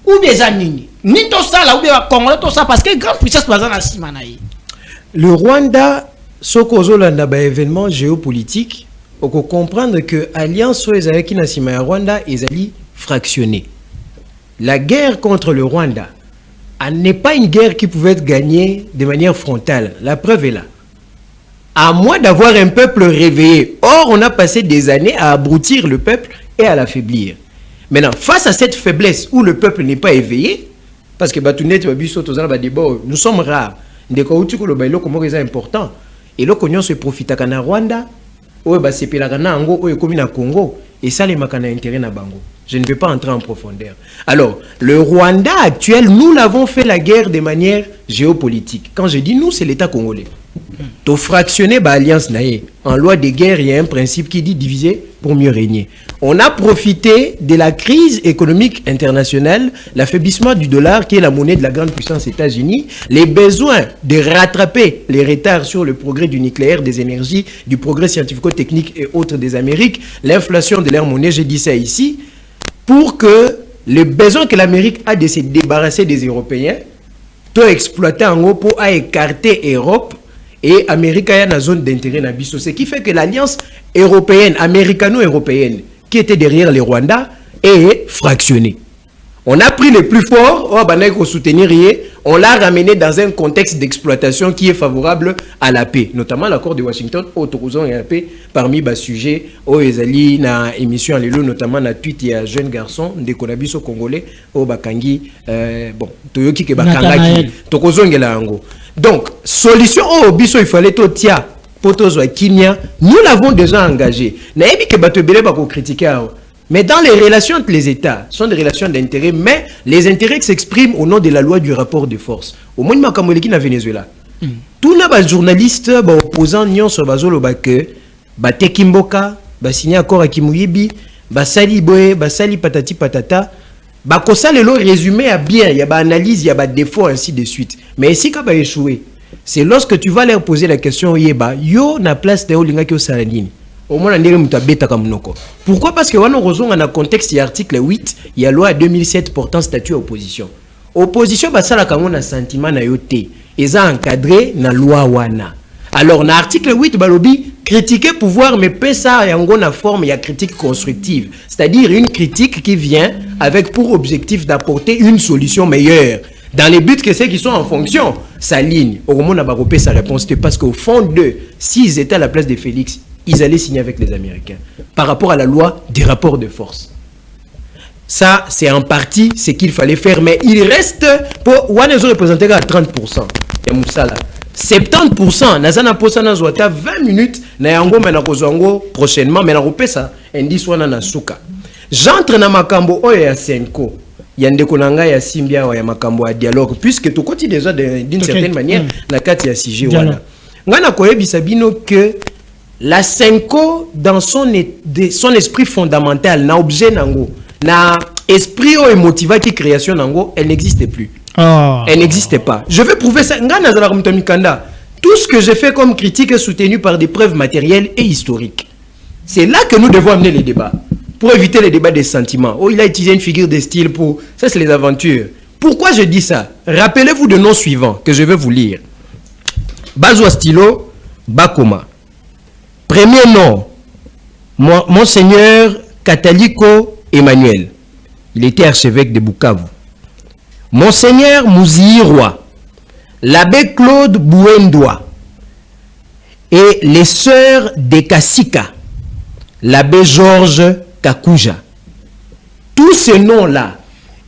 ou des anini ni to ça là ou bien Congo to ça parce que grande puissance bazana simana yi. Le Rwanda sokozolanda ba événement géopolitique on peut comprendre que alliance ezaki na sima ya Rwanda ezali fractionné. La guerre contre le Rwanda n'est pas une guerre qui pouvait être gagnée de manière frontale. La preuve est là. À moins d'avoir un peuple réveillé. Or, on a passé des années à abrutir le peuple et à l'affaiblir. Maintenant, face à cette faiblesse où le peuple n'est pas éveillé, parce que nous sommes rares. C'est important. Et là, on se profite à Rwanda, Congo, et ça, les makana intérêt na bango. Je ne vais pas entrer en profondeur. Alors, le Rwanda actuel, nous l'avons fait la guerre de manière géopolitique. Quand je dis nous, c'est l'État congolais. To fractionner l'alliance naïe. En loi de guerre, il y a un principe qui dit diviser pour mieux régner. On a profité de la crise économique internationale, l'affaiblissement du dollar qui est la monnaie de la grande puissance États-Unis, les besoins de rattraper les retards sur le progrès du nucléaire, des énergies, du progrès scientifico-technique et autres des Amériques, l'inflation de leur monnaie, j'ai dit ça ici, pour que le besoin que l'Amérique a de se débarrasser des Européens, to exploiter en gros pour écarter l'Europe et l'Amérique a une zone d'intérêt na biso. Ce qui fait que l'alliance européenne, américano-européenne, qui était derrière les Rwandais, est fractionnée. On a pris les plus forts, on l'a ramené dans un contexte d'exploitation qui est favorable à la paix, notamment l'accord de Washington, autorisant la paix parmi les sujets, ezali na émission à l'élo, notamment na tweet et à jeune garçon, de Konabiso congolais, au Bakangi, bon, Toyoki ke Bakangaki, Tokozongela ango. Donc, solution au biso, il fallait tout tia, potozo Kinya, nous l'avons déjà engagé. Naebi ke batobele bako critiquer. Mais dans les relations entre les États, ce sont des relations d'intérêt, mais les intérêts s'expriment au nom de la loi du rapport de force. Au moins, Makamoleki na Venezuela. Tous les journalistes, opposants, nyon sur bazolo que Tekimboka, signé accord à Kimuyibi, Sali Boé, Sali Patati Patata, Bakosa le résumé à bien, il y a analyse, il y a défaut, ainsi de suite. Mais ici, quand échoué, c'est lorsque tu vas leur poser la question, yo na place de Olinga Kyo Salanini. Pourquoi? Parce que on a un contexte, il y a l'article 8, il y a la loi 2007 portant statut à opposition. Opposition, ça a un sentiment na yote. Ils ont encadré na loi wana. Alors, dans l'article 8, balobi, critiquer pouvoir, mais pas ça, il y a une forme, il y a critique constructive. C'est-à-dire une critique qui vient avec pour objectif d'apporter une solution meilleure. Dans les buts que ceux qui sont en fonction s'alignent. Au moment où on a sa réponse, parce qu'au fond d'eux, s'ils étaient à la place de Félix, ils allaient signer avec les Américains par rapport à la loi des rapports de force. Ça, c'est en partie ce qu'il fallait faire, mais il reste pour Wanezo représenter à 30%. Il y a Moussala. 70%, Nazana Posana Zouata 20 minutes, na yango menakozongo prochainement, menakopesa indice wana na suka. J'entre na makambo oyo ya Senko. Yandeko nanga ya Simbia ya makambo ya dialogue, puisque tu continue déjà d'une certaine manière na kati ya sujet wana. Ngana koyebisa bino que la Senko dans son esprit fondamental, na objet nango, na esprit ou émotiva qui création nango, elle n'existe plus. Elle n'existe pas. Je vais prouver ça. Tout ce que j'ai fait comme critique est soutenu par des preuves matérielles et historiques. C'est là que nous devons amener les débats. Pour éviter les débats des sentiments. Oh, il a utilisé une figure de style pour... Ça, c'est les aventures. Pourquoi je dis ça? Rappelez-vous de noms suivants que je vais vous lire. Bazwa Stylo, Bakoma. Premier nom, Monseigneur Kataliko Emmanuel. Il était archevêque de Bukavu. Monseigneur Mouzirwa, l'abbé Claude Bouendoua et les sœurs de Kassika, l'abbé Georges Kakuja. Tous ces noms-là,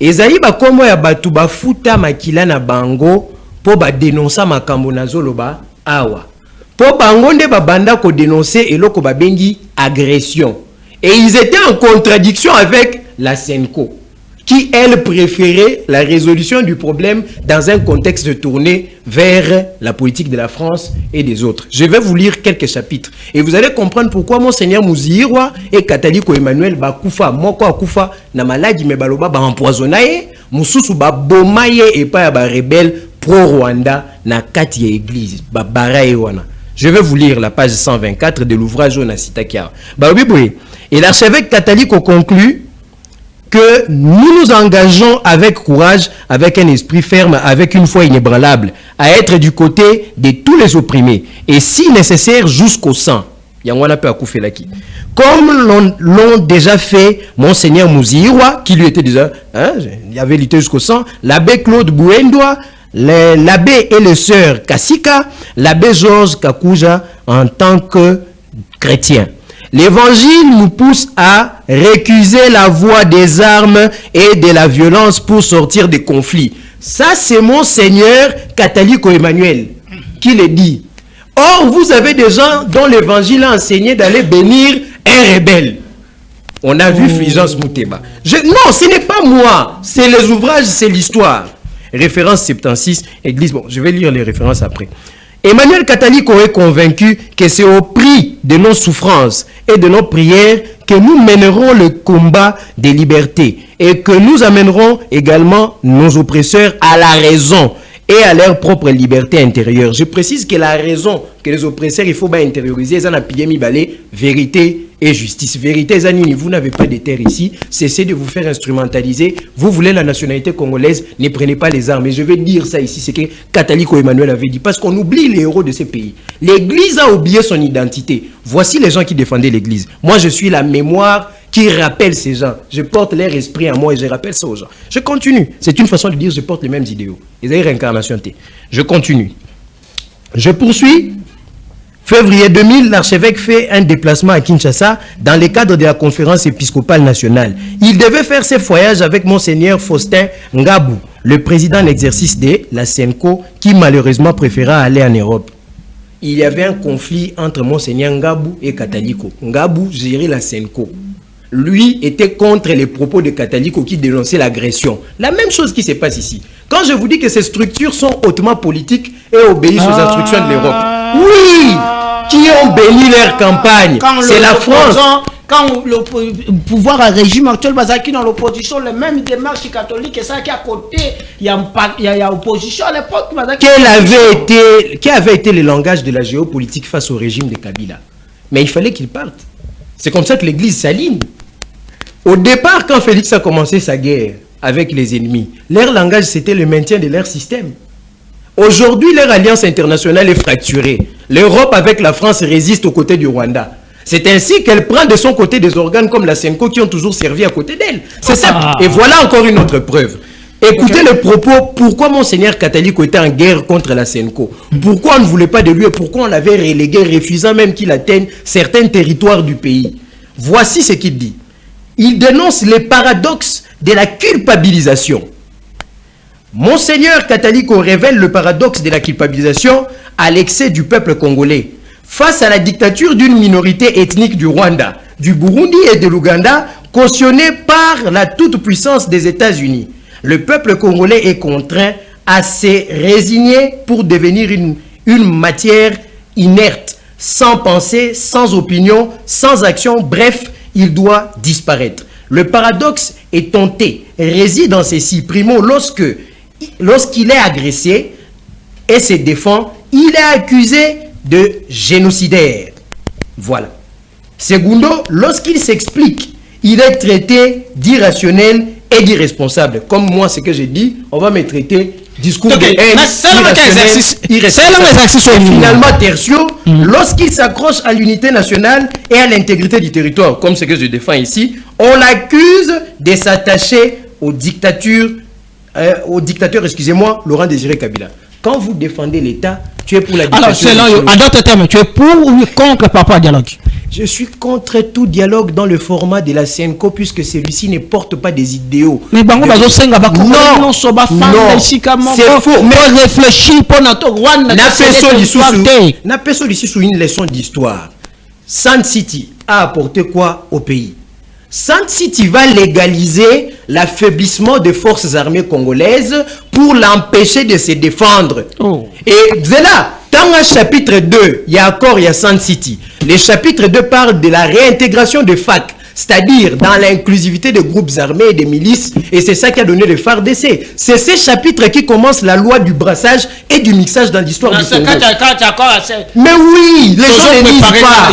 ezayi bakomo ya batu bafuta makila na bango po ba dénoncer makambo na zoloba awa. Po bango nde babanda ko dénoncer eloko babengi agression. Et ils étaient en contradiction avec la Senko, qui, elle, préférait la résolution du problème dans un contexte tourné vers la politique de la France et des autres. Je vais vous lire quelques chapitres. Et vous allez comprendre pourquoi Monseigneur Mouzirwa et Kataliko Emmanuel Bakufa, Moko Akufa, na maladi me baloba ba empoisonnaye, Mususu ba bomaye et pas ba rebelle pro-Rwanda na kati ya église, ba baraye wana. Je vais vous lire la page 124 de l'ouvrage Ona Sitakia. Ba oui. Et l'archevêque Kataliko conclut que nous nous engageons avec courage, avec un esprit ferme, avec une foi inébranlable, à être du côté de tous les opprimés, et si nécessaire jusqu'au sang. Comme l'ont déjà fait Monseigneur Mouzirwa, qui lui était déjà, il avait lutté jusqu'au sang, l'abbé Claude Bouendoua, l'abbé et les sœurs Kassika, l'abbé Georges Kakuja en tant que chrétien. L'évangile nous pousse à récuser la voie des armes et de la violence pour sortir des conflits. Ça, c'est Monseigneur Kataliko Emmanuel qui le dit. Or, vous avez des gens dont l'évangile a enseigné d'aller bénir un rebelle. On a vu Fulgence Mouteba. Non, ce n'est pas moi. C'est les ouvrages, c'est l'histoire. Référence 76, Église. Bon, je vais lire les références après. Emmanuel Kataliko est convaincu que c'est au prix de nos souffrances et de nos prières que nous mènerons le combat des libertés et que nous amènerons également nos oppresseurs à la raison et à leur propre liberté intérieure. Je précise que la raison que les oppresseurs, il faut bien intérioriser, ça n'a pas vérité et justice. Vérité, Zanini, vous n'avez pas de terre ici, cessez de vous faire instrumentaliser. Vous voulez la nationalité congolaise, ne prenez pas les armes. Et je vais dire ça ici, c'est que Kataliko Emmanuel avait dit, parce qu'on oublie les héros de ces pays. L'Église a oublié son identité. Voici les gens qui défendaient l'Église. Moi, je suis la mémoire qui rappelle ces gens. Je porte leur esprit à moi et je rappelle ça aux gens. Je continue. C'est une façon de dire, je porte les mêmes idéaux. Ils ont réincarnation. Je continue. Je poursuis. Février 2000, l'archevêque fait un déplacement à Kinshasa dans le cadre de la conférence épiscopale nationale. Il devait faire ses voyages avec Monseigneur Faustin Ngabou, le président en exercice de la Senko, qui malheureusement préféra aller en Europe. Il y avait un conflit entre Monseigneur Ngabou et Kataliko. Ngabou gérait la Senko. Lui était contre les propos de Kataliko qui dénonçait l'agression. La même chose qui se passe ici. Quand je vous dis que ces structures sont hautement politiques et obéissent aux instructions de l'Europe. Oui, qui ont béni leur campagne. C'est la France. Quand le pouvoir à régime actuel, qui dans l'opposition, les mêmes démarches catholiques, et ça qui à côté, il y a opposition à l'époque. Quel avait été le langage de la géopolitique face au régime de Kabila? Mais il fallait qu'il parte. C'est comme ça que l'Église s'aligne. Au départ, quand Félix a commencé sa guerre avec les ennemis, leur langage, c'était le maintien de leur système. Aujourd'hui, leur alliance internationale est fracturée. L'Europe, avec la France, résiste aux côtés du Rwanda. C'est ainsi qu'elle prend de son côté des organes comme la Senko qui ont toujours servi à côté d'elle. C'est ça. Et voilà encore une autre preuve. Écoutez le propos, pourquoi Monseigneur Kataliko était en guerre contre la Senko. Pourquoi on ne voulait pas de lui et pourquoi on l'avait relégué, refusant même qu'il atteigne certains territoires du pays. Voici ce qu'il dit. Il dénonce les paradoxes de la culpabilisation. Monseigneur Kataliko révèle le paradoxe de la culpabilisation à l'excès du peuple congolais. Face à la dictature d'une minorité ethnique du Rwanda, du Burundi et de l'Ouganda, cautionnée par la toute-puissance des États-Unis, le peuple congolais est contraint à se résigner pour devenir une matière inerte, sans pensée, sans opinion, sans action, bref, il doit disparaître. Le paradoxe étonté réside dans ceci. Primo, lorsqu'il est agressé et se défend, il est accusé de génocidaire. Voilà. Secondo, lorsqu'il s'explique, il est traité d'irrationnel et d'irresponsable. Comme moi, ce que j'ai dit, on va me traiter discours de haine, irresponsable. Et finalement, tertio, lorsqu'il s'accroche à l'unité nationale et à l'intégrité du territoire, comme ce que je défends ici, on l'accuse de s'attacher aux dictateurs, excusez-moi, Laurent Désiré Kabila. Quand vous défendez l'État, tu es pour la dictature. Alors, en d'autres termes, tu es pour ou contre Papa Dialogue? Je suis contre tout dialogue dans le format de la CNCO puisque celui-ci ne porte pas des idéaux. Mais bango bazo senga ba non, c'est faux. Mais réfléchir pour notre Rwanda. N'a pas sous une leçon d'histoire. Sand City a apporté quoi au pays? Sand City va légaliser l'affaiblissement des forces armées congolaises pour l'empêcher de se défendre. Oh. Et c'est là, dans le chapitre 2, il y a encore, il y a Sand City. Le chapitre 2 parle de la réintégration des FAC, c'est-à-dire dans l'inclusivité des groupes armés et des milices, et c'est ça qui a donné le FARDC. C'est ce chapitre qui commence la loi du brassage et du mixage dans l'histoire du Congo. Mais oui, les gens ne disent pas.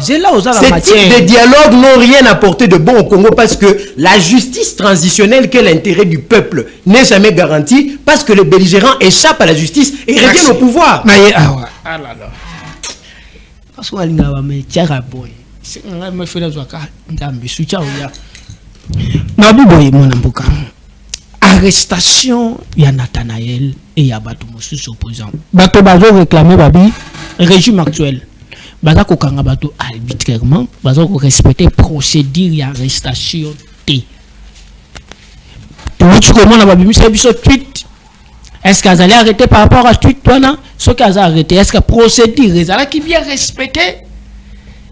Ces types de dialogues n'ont rien apporté de bon au Congo parce que la justice transitionnelle, qui est l'intérêt du peuple, n'est jamais garantie parce que les belligérants échappent à la justice et reviennent au pouvoir. Arrestation ya Nathanaël et ya bato mosusu opposant. Bato bazo réclamer babi régime actuel. Baza ko kanga bato arbitrairement, bazo ko respecter procédure ya arrestation T. Tu comment na babi monsieur biso tweet. Est-ce qu'ils allaient arrêter par rapport à tweet toi non? Ce qu'ils ont arrêté, est-ce que procédure est qui bien respecté?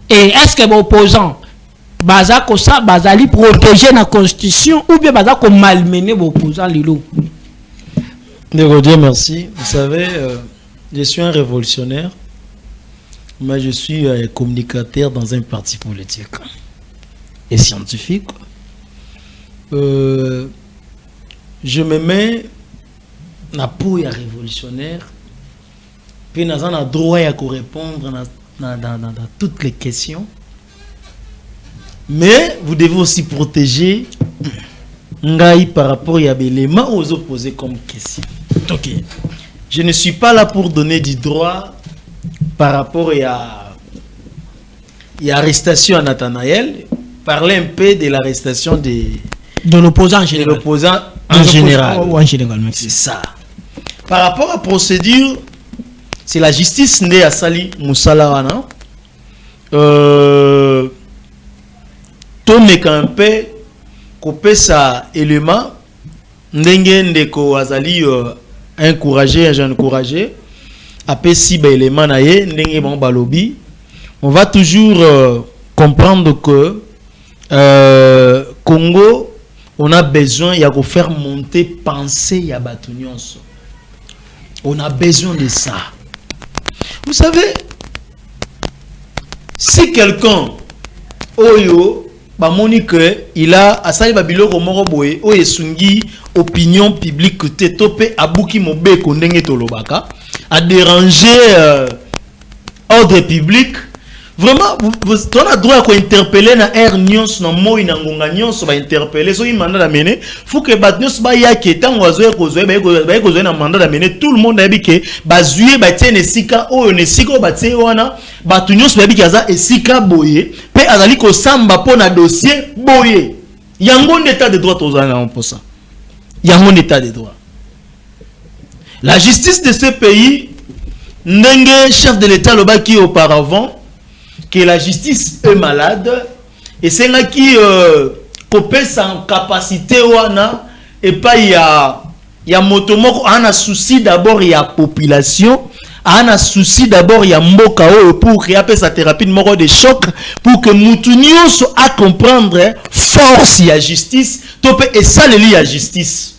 Et est-ce que l'opposant baza ko ça bazali protéger la constitution ou bien baza ko malmener l'opposant lilo? Dieu merci. Vous savez, je suis un révolutionnaire, mais je suis communicateur dans un parti politique et scientifique. Je me mets na peau ya révolutionnaire, puis nous avons le droit à répondre dans toutes les questions. Mais vous devez aussi protéger Ngai par rapport à l'élément aux opposés comme question. Ok. Je ne suis pas là pour donner du droit par rapport à l'arrestation à Nathanaël. Parler un peu de l'arrestation de l'opposant en général. De l'opposant en général. C'est ça. Par rapport à la procédure, c'est la justice née à Sali Moussalawana. Tome Kampe, Kopé sa élément, Ndenge Ndeko Azali encouragé, j'ai encouragé. Après si ben élément naie, Ndenge bon balobi. On va toujours comprendre que Congo, on a besoin, il y a de faire monter pensée ya Batunions. On a besoin de ça. Vous savez, si quelqu'un oyo ba monique il a asali babilo ko moko boye o esungi opinion publique te topé abuki mobeko ndenge tolobaka a déranger ordre public. Vraiment, vous avez droit à interpeller na air nyons na moi na ngonga nyons ba interpeller so imanda la mener faut que ba nyons ba ya ke tango azoe ko na mandat la mener tout le monde a dit que ba zuye ba tiene sika o ne sika ba tie wana ba nyons ba bi kaza esika boye pe azali ko samba po na dossier boye yango d'état de droit aux ana pour ça Il y a mon état de droit. La justice de ce pays, n'engue chef de l'État le qui auparavant, que la justice est malade, et c'est là qui copé sans capacité wana, et pas il y a motomoko, on a souci d'abord il y a population, on a souci d'abord il y a mboka pour créer sa thérapie de mort de choc, pour que moutounio soit à comprendre force il y a justice, topé et ça le lit à justice.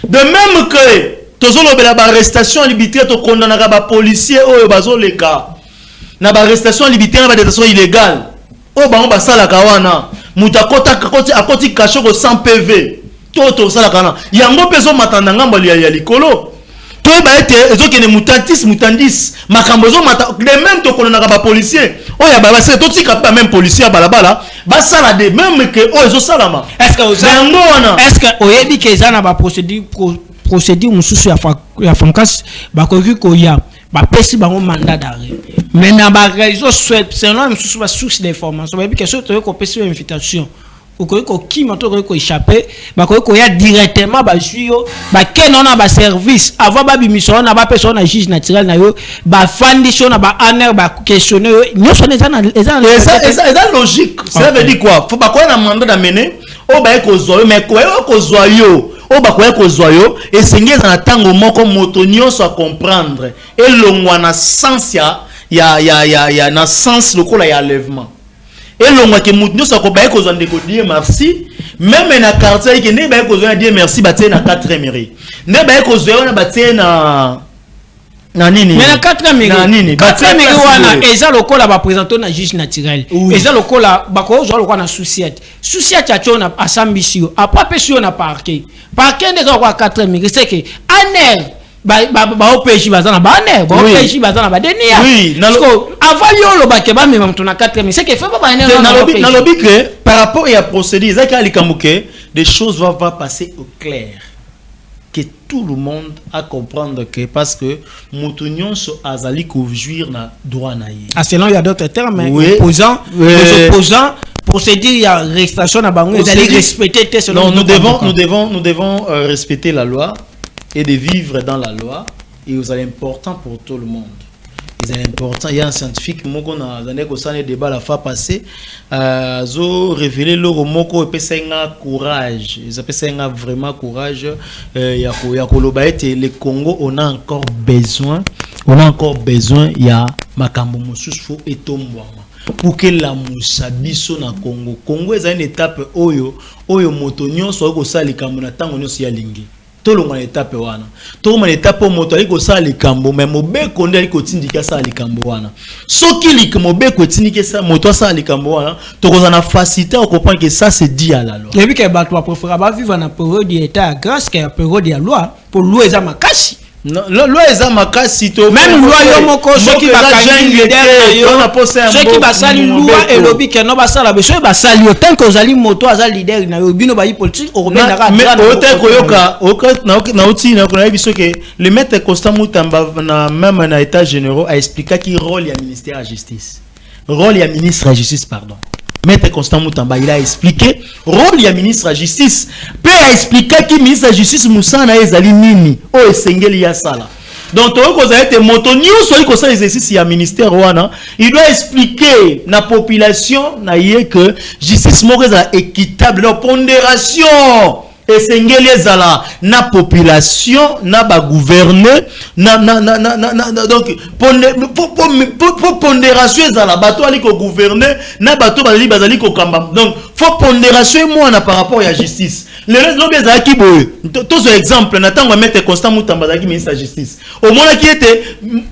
De même que toujours l'arrestation arbitraire to condamner les policiers ou bazo les cas na arrestation arbitraire na détention illégale o ba on ba sala kawana mutakota akoti kachoko sans PV to sala kana yango peso matanda ngambo ya likolo to ba ete ezokene mutandis makambo zo mata de même to condamner les policiers o ya ba c'est to tika pas même policier balabala ba sala de même que o ezo salama est-ce que oyebi ke ezana ba procédure mususu ya fonkas ba koki koya ba pesi bango mandat d'arrêt mais na ba réseau selon mususu ba source d'information ba bi que so to ko pesi invitation o ko ki moto ko échapper ba ko ya directement ba juyo ba kenona ba service avant ba bimission na ba personne na juge naturel na yo ba fandisho na ba aner ba questionner yo nyoso eza logique. Ça veut dire quoi? Faut pas quoi na mandat d'amener o ba ko zoyo mais ko zoyo o ba ko zoyo et sengeza na tango moko moto nyonso a comprendre et longwa na sens ya na sens lokola ya enlèvement et longwa ke moto nyonso ko ba ko zo ndeko dire merci même na quartier ke ne ba ko zo dire merci ba tie na 4e mairie ne ba ko zo na ba tie na nini mais na 4e mairie 4e mairie wana eza lokola ba présenter na juge naturel eza lokola ba ko zo lokola na souciette ya chona asambisio après pesio na parquet ne zo kwa 4e mairie c'est que aner ba OPJ bazana ba aner ba OPJ bazana ba denia oui avant yo lo ba ke ba même mtu na 4e mairie c'est que fait pas ba aner na lobby que par rapport à procédure ça qui likambuke des choses vont passer au clair que tout le monde a comprendre que parce que moutounion so azali ko jouir na droit na yi. Ah selon il y a d'autres termes mais opposant procédure il y a arrestation na bango ils allaient respecter selon nous devons respecter la loi et de vivre dans la loi et c'est important pour tout le monde. C'est important. Il y a un scientifique moko na zane ko sane débat la fois passée zo révéler le moko epesenga courage. Ils epesenga vraiment courage ya koloba ete le Congo on a encore besoin ya makambo mosusu etombwama pour que la musabiso na Congo est une étape oyo moto nyonso ko salika mona tango nyonso ya lingi. Tout le monde est tapé wana. Tout le monde est tapé moto aliko sa likambo mais mobeko nde aliko tindika sa likambo wana. Soki lik mobeko tindika sa moto sa likambo wana, to kozana facilité à comprendre que ça c'est dit à la loi. Et puis que bato ba préférer ba vivre na période d'état grâce que la période de la loi pour loi eza makasi. Non, loi eza makasi to même loi yo moko soki ba kangi leader yo soki ba sali loi et lobby que no ba sala beso ba sali autant que ozali moto azali leader na yo bino ba yi politique au ben na mais autant koyoka na outil na kuna biso que le maître Constant Mutamba na même na état généraux a expliqué qui rôle ya ministère de justice. Rôle ya ministre de la justice pardon. Maître Constant Mutamba il a expliqué rôle ya ministre de la justice peut a expliqué qui ministre de la justice Moussana ezali nini o esengeli ya sala donc to ko za ete moto nyuso iko sa exercice ya ministère wana il doit expliquer na population na yé que justice moko za équitable la pondération esengeli ezala na population na ba gouverner na donc pondération ezala bato ali ko gouverner na bato bazali ko kamba donc faut pondération moi na par rapport à la justice les lobby ezala ki boye tous exemple na tango mettre Constant Mutamba za ki ministre de la justice au moins qui était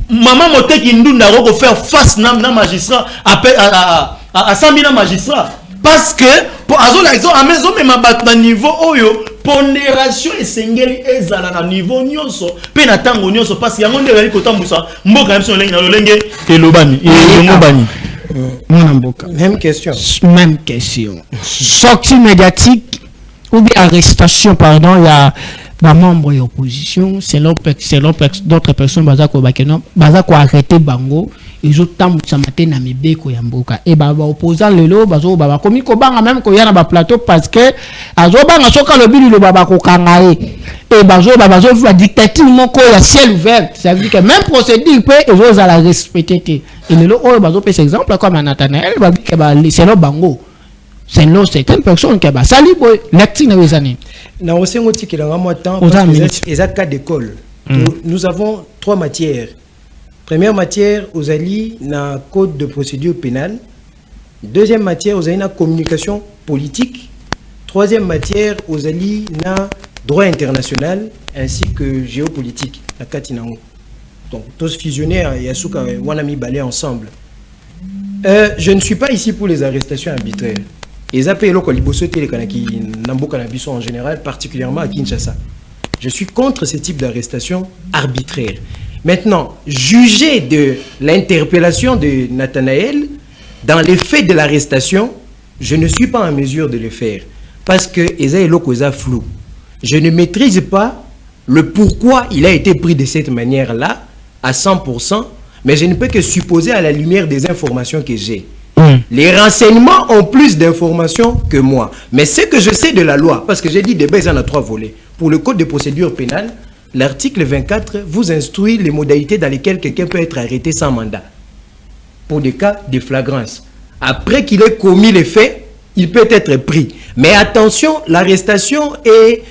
maman moteki ndunda ko faire face na magistrat à 100 000 magistrats parce que pour azola exemple à maison mais ma niveau oyo pondération esengeli ezala na niveau nyonso pe na tango nyonso parce yango nde yali kotambusa mboka yamso lengi na lolenge elobani elongobani mon mboka même question sortie médiatique ou bien arrestation pardon il y a ba membre de l'opposition selon d'autres personnes bazako arrêter bango ezotambwisa mate na mibeko ya mboka et opposant lelo bazo komi kobanga même ko yana ba plateau parce que azobanga soka lobili lo baba kokanga et bazo la dictature moko ya ciel ouvert, ça veut dire que même procédure peut ezozala respecter et lelo oyo bazo pesa exemple comme Nathanaël ba que ba selon bango selon certaines personnes qui ba sali boy lecture na wezani na osengo tikela moi temps exact cas d'école. Nous avons 3 matières. Première matière, aux alliés, na code de procédure pénale. Deuxième matière, aux alliés, na communication politique. Troisième matière, aux alliés, na droit international ainsi que géopolitique. La Katinango. Donc, tous fusionnés, Yasuka, Wanami balé ensemble. Je ne suis pas ici pour les arrestations arbitraires. Et ça paye le liboso telekanaki nambo cannabis en général, particulièrement à Kinshasa. Je suis contre ce type d'arrestation arbitraire. Maintenant, juger de l'interpellation de Nathanaël dans les faits de l'arrestation, je ne suis pas en mesure de le faire. Parce que Eza est flou. Je ne maîtrise pas le pourquoi il a été pris de cette manière-là, à 100%, mais je ne peux que supposer à la lumière des informations que j'ai. Les renseignements ont plus d'informations que moi. Mais ce que je sais de la loi, parce que j'ai dit débat, il y en a 3 volets. Pour le code de procédure pénale, l'article 24 vous instruit les modalités dans lesquelles quelqu'un peut être arrêté sans mandat. Pour des cas de flagrance. Après qu'il ait commis les faits, il peut être pris. Mais attention, l'arrestation est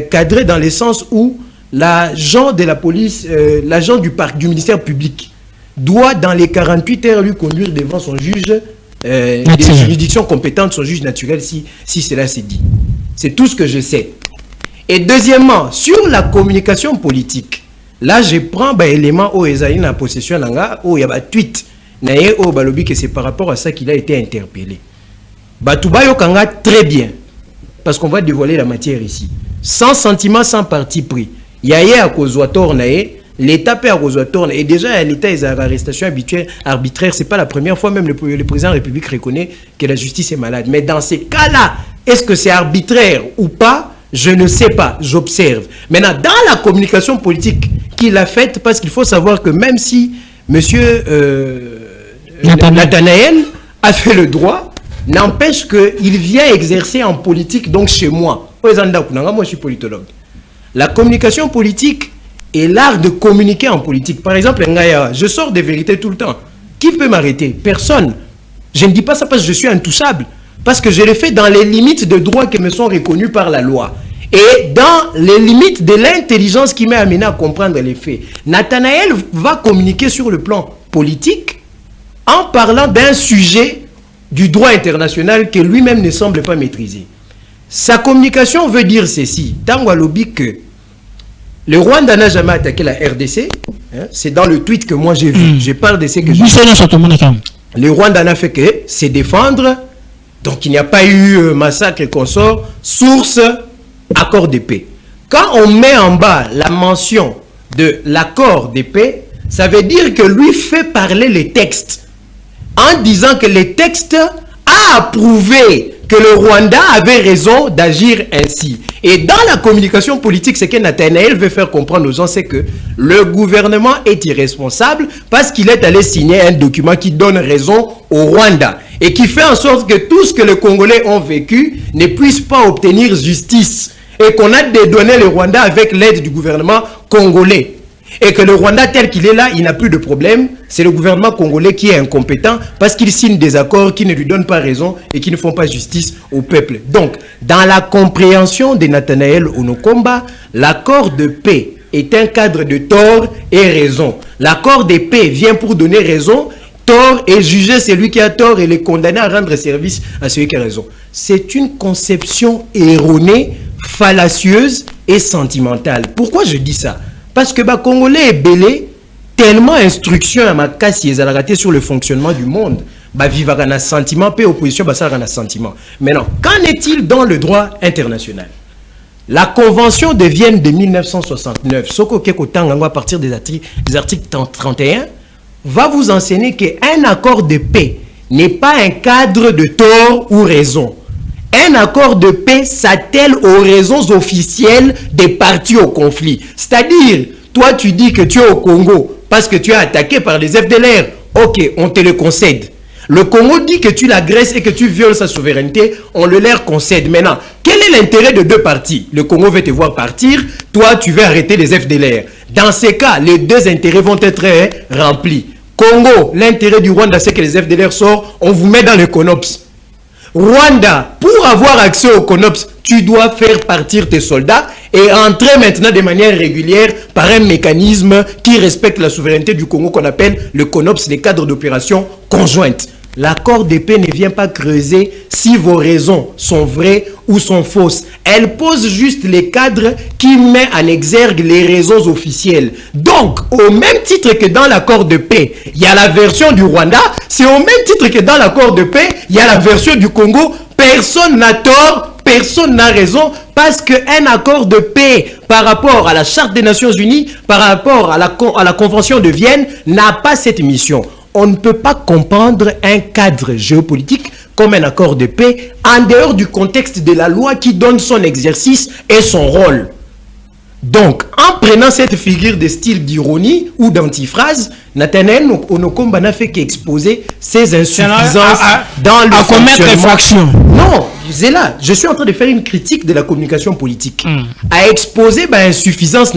cadrée dans le sens où l'agent de la police, l'agent du ministère public, doit dans les 48 heures lui conduire devant son juge des juridictions compétentes, son juge naturel, si cela s'est dit. C'est tout ce que je sais. Et deuxièmement, sur la communication politique, là je prends l'élément où Esaïe na possession nanga, où il y a un tweet, naé au balobi que c'est par rapport à ça qu'il a été interpellé. Batouba yokanga très bien, parce qu'on va dévoiler la matière ici. Sans sentiment, sans parti pris. Yaye à Kozwator naé, l'État peut à Kozwator, et déjà l'État est à l'arrestation arbitraire, c'est pas la première fois, même le président de la République reconnaît que la justice est malade. Mais dans ces cas-là, est-ce que c'est arbitraire ou pas? Je ne sais pas, j'observe. Maintenant, dans la communication politique qu'il a faite, parce qu'il faut savoir que même si M. Nathanaël a fait le droit, n'empêche qu'il vient exercer en politique, donc chez moi. Moi, je suis politologue. La communication politique est l'art de communiquer en politique. Par exemple, je sors des vérités tout le temps. Qui peut m'arrêter? Personne. Je ne dis pas ça parce que je suis intouchable. Parce que je le fais dans les limites de droits qui me sont reconnus par la loi. Et dans les limites de l'intelligence qui m'a amené à comprendre les faits. Nathanaël va communiquer sur le plan politique en parlant d'un sujet du droit international que lui-même ne semble pas maîtriser. Sa communication veut dire ceci. Tango alobi que le Rwanda n'a jamais attaqué la RDC. Hein, c'est dans le tweet que moi j'ai vu. Je parle de ce que j'ai vu. Le Rwanda n'a fait que se défendre. Donc il n'y a pas eu massacre et consort. Source, accord de paix. Quand on met en bas la mention de l'accord de paix, ça veut dire que lui fait parler les textes. En disant que les textes a approuvé que le Rwanda avait raison d'agir ainsi. Et dans la communication politique, ce que Nathanaël veut faire comprendre aux gens, c'est que le gouvernement est irresponsable parce qu'il est allé signer un document qui donne raison au Rwanda et qui fait en sorte que tout ce que les Congolais ont vécu ne puisse pas obtenir justice et qu'on a dédouané le Rwanda avec l'aide du gouvernement congolais. Et que le Rwanda tel qu'il est là, il n'a plus de problème. C'est le gouvernement congolais qui est incompétent parce qu'il signe des accords qui ne lui donnent pas raison et qui ne font pas justice au peuple. Donc, dans la compréhension de Nathanaël Onokomba, l'accord de paix est un cadre de tort et raison. L'accord de paix vient pour donner raison, tort et juger celui qui a tort et le condamner à rendre service à celui qui a raison. C'est une conception erronée, fallacieuse et sentimentale. Pourquoi je dis ça? Parce que les Congolais est belé, tellement instruction à ma casse raté sur le fonctionnement du monde. Vivre un sentiment, paix opposition, ça un sentiment. Maintenant, qu'en est-il dans le droit international? La Convention de Vienne de 1969, à partir des articles 31, va vous enseigner qu'un accord de paix n'est pas un cadre de tort ou raison. Un accord de paix s'attelle aux raisons officielles des parties au conflit. C'est-à-dire, toi tu dis que tu es au Congo parce que tu es attaqué par les FDLR ok, on te le concède. Le Congo dit que tu l'agresses et que tu violes sa souveraineté, on le leur concède. Maintenant, quel est l'intérêt de deux parties? Le Congo veut te voir partir, toi tu veux arrêter les FDLR. Dans ces cas, les deux intérêts vont être remplis. Congo, l'intérêt du Rwanda c'est que les FDLR sortent, on vous met dans le CONOPS. Rwanda, pour avoir accès au CONOPS, tu dois faire partir tes soldats et entrer maintenant de manière régulière par un mécanisme qui respecte la souveraineté du Congo qu'on appelle le CONOPS, les cadres d'opération conjointes. L'accord de paix ne vient pas creuser si vos raisons sont vraies ou sont fausses. Elle pose juste les cadres qui met en exergue les raisons officielles. Donc, au même titre que dans l'accord de paix, il y a la version du Rwanda, c'est au même titre que dans l'accord de paix, il y a la version du Congo. Personne n'a tort, personne n'a raison, parce qu'un accord de paix par rapport à la Charte des Nations Unies, par rapport à la Convention de Vienne, n'a pas cette mission. On ne peut pas comprendre un cadre géopolitique comme un accord de paix en dehors du contexte de la loi qui donne son exercice et son rôle. Donc, en prenant cette figure de style d'ironie ou d'antiphrase, Nathanaël Onokomba n'a fait qu'exposer ses insuffisances dans le fonctionnement. Non, Zéla, je suis en train de faire une critique de la communication politique. À exposer insuffisance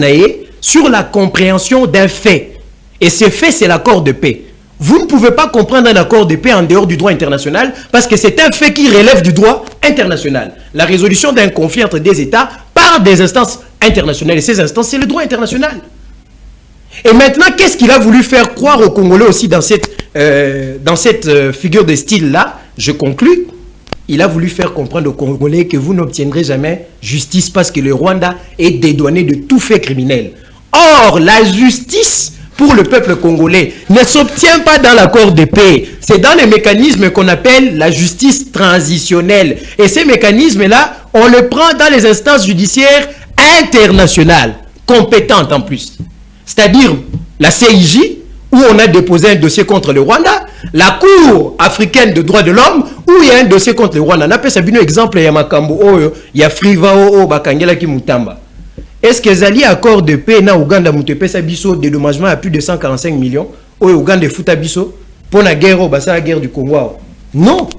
sur la compréhension d'un fait. Et ce fait, c'est l'accord de paix. Vous ne pouvez pas comprendre un accord de paix en dehors du droit international parce que c'est un fait qui relève du droit international. La résolution d'un conflit entre des États par des instances internationales. Et ces instances, c'est le droit international. Et maintenant, qu'est-ce qu'il a voulu faire croire aux Congolais aussi dans cette figure de style-là? Je conclus. Il a voulu faire comprendre aux Congolais que vous n'obtiendrez jamais justice parce que le Rwanda est dédouané de tout fait criminel. Or, la justice pour le peuple congolais ne s'obtient pas dans l'accord de paix. C'est dans les mécanismes qu'on appelle la justice transitionnelle. Et ces mécanismes-là, on le prend dans les instances judiciaires internationales, compétentes en plus. C'est-à-dire la CIJ, où on a déposé un dossier contre le Rwanda, la Cour africaine de droits de l'homme, où il y a un dossier contre le Rwanda. On appelle ça un exemple, il y a Makambo, il y a Friva, Bakangela Kimutamba. Est-ce que Zali accord de paix na Ouganda Moutepe Sabiso dédommagement à plus de 145 millions au Ouganda Futa Biso pour la guerre la guerre du Congo? Non.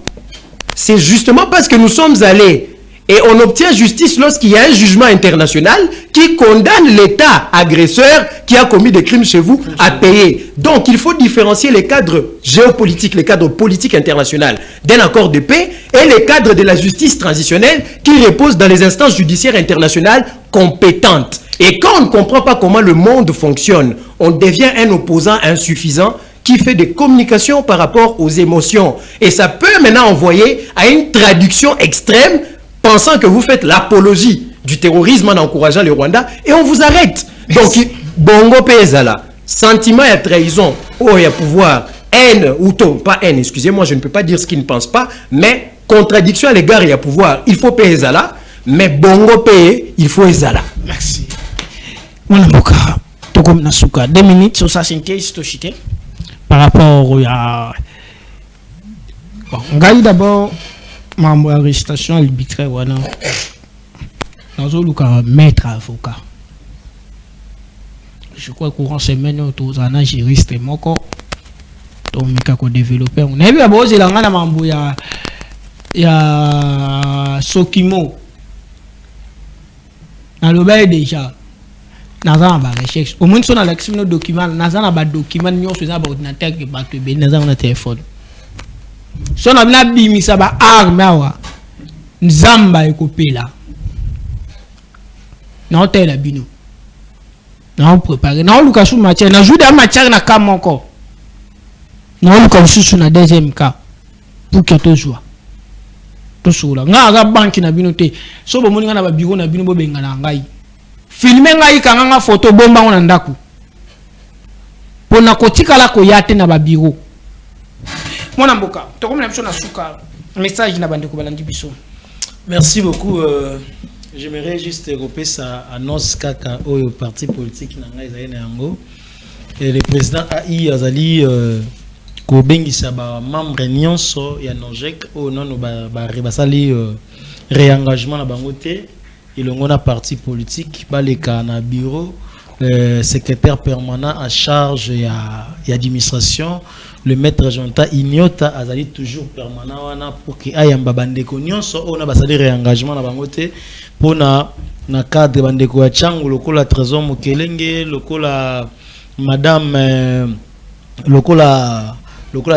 C'est justement parce que nous sommes allés et on obtient justice lorsqu'il y a un jugement international qui condamne l'État agresseur qui a commis des crimes chez vous à payer. Donc il faut différencier les cadres géopolitiques, les cadres politiques internationaux d'un accord de paix et les cadres de la justice transitionnelle qui reposent dans les instances judiciaires internationales compétentes. Et quand on ne comprend pas comment le monde fonctionne, on devient un opposant insuffisant qui fait des communications par rapport aux émotions. Et ça peut maintenant envoyer à une traduction extrême, pensant que vous faites l'apologie du terrorisme en encourageant le Rwanda, et on vous arrête. Donc, bongo pezala, sentiment et trahison, il y a pouvoir, haine, ou pas haine, excusez-moi, je ne peux pas dire ce qu'ils ne pensent pas, mais contradiction à l'égard, il y a pouvoir, il faut payer Zala, mais bongo payer, il faut Zala. Merci. Mwanamboka, Tokom Nasuka, 2 minutes sur sa synthèse, par rapport à... Bon, on gagne d'abord membre arrestation arbitraire wana nazo luka maître avocat. Je crois courant semaine tous ana juriste moko to mika ko développer on a vu abo zelanga na mambo ya Sokimo na loba déjà naza ba recherche au moins sur l'action document naza na ba document nyonso za ba ordinateur ke ba to be naza na téléphone. Si on a bien bimisa ba arme awa nzamba ekopela na hôtel abino na on préparer na luka sous matière na jouer de matière na kam encore na luka sous na deuxième cas pour que to joie to sola nga ga banki na bino te so bo moninga na ba bureau na bino bo benga na ngai filmer ngai kanga photo bomba ona ndaku pona kotikala ko yate na ba bureau. Message merci beaucoup. J'aimerais juste regrouper ça annonce kaka au parti politique et le président AI Azali Kobengisa ba membre nyonso ya Nojek au non ba rebasali réengagement na bangote ilongo na parti politique baleka na bureau secrétaire permanent en charge et administration, le maître Jonta Ignota azali toujours permanent wana pour que ayamba bandeko nyonso on a basali réengagement na bangote pour na cadre bandeko ya changu lokola trésor mokelenge lokola madame lokola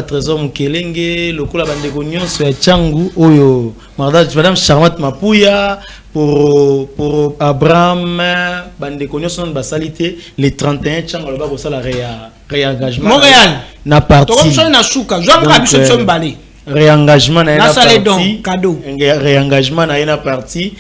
trésor mokelenge lokola bandeko nyonso ya changu oyo madame Charmante Mapuya pour Abraham bandeko nyonso basalité les 31 changu ba ko sala réengagement Montréal na parti to comme na suka Jean Rabiso Tsombale réengagement na parti cadeau réengagement na parti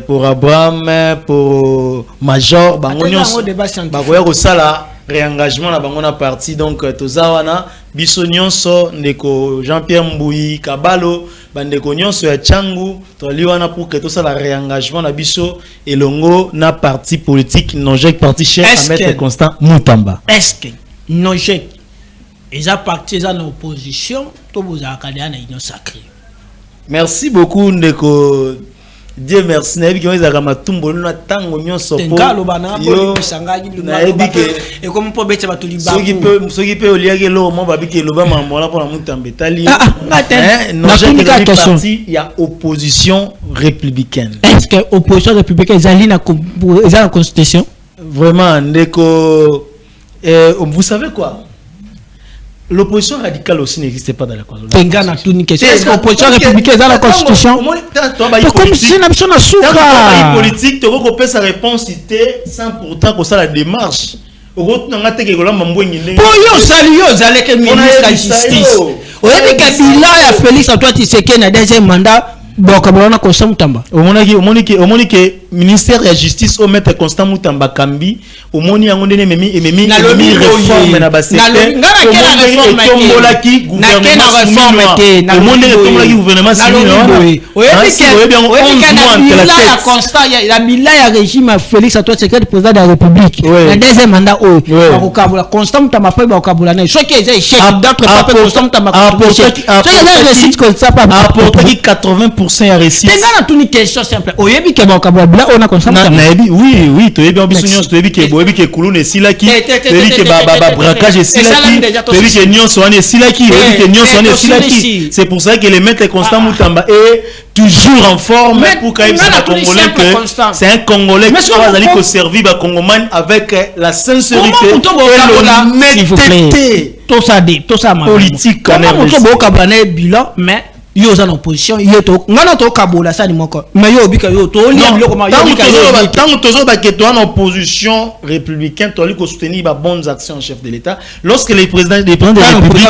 pour Abraham pour Major bango nyonso bakoya ko sala réengagement na bango na parti donc tozawana biso nyonso ndeko Jean-Pierre Mbouyi Kabalo bandeko nyonso ya changu toliwana pour que tout ça la réengagement na biso elongo na parti politique non-jec parti chef à maître Constant Mutamba. Est-ce que non-jec eza parti eza na opposition to boza akadea na union sacrée? Merci beaucoup ndeko Dieu merci na ebi kiweza kama tumbo na tango nyonso po ngalo bana bo bisangaji na ebi ke e comme po becha batuli ba soki pe oliage lo mo babiki lo ba mamola pour na Mutamba tali non-jec parti ya opposition républicaine. Est-ce que opposition républicaine ezali na constitution? Vraiment ndeko vous savez quoi? L'opposition radicale aussi n'existait pas dans la Constitution. Est-ce que l'opposition républicaine est dans la Constitution? Comme si nous avons un soukha politique, tu as sa réponse sans pourtant que ça la démarche. Pour yo salut yo zaleke ministre de la justice. Oyebi Kabila ya Félix Antoine Tshisekedi na deuxième mandat bokabolana Constant Mutamba. Omoni ke ministère de la justice au maître Constant Mutamba Kambi omoni yango ndene memi réforme na basete tombolaki gouvernement civil la bila ya régime Félix Antoine Tshisekedi président de la République na deuxième mandat o bakokabula Constant Mutamba pe bakokabula na soki eza échec d'autres pas Constant Mutamba apportaki 80% ya réussite. Tenga na tuni question simple oyebi ke bakokabula bila ona Constant Mutamba oui toyebi biso nyonso toyebi ke boyebi ke kuluna esilaki toyebi ke ba braquage esilaki toyebi ke nyonso wana esilaki toyebi ke nyonso wana esilaki. C'est pour ça que le maître Constant Mutamba est toujours en forme pour qu'il soit congolais que c'est un congolais qui va aller ko servir ba congomani avec la sincérité et l'honnêteté politique bilan mais yo za opposition yo to ngana to kabola sa ni moko mais yo bika yo to lia biloko ma yo bika tant tozo ba que toi en opposition républicaine to li ko soutenir ba bonnes actions chef de l'état lorsque les présidents de la République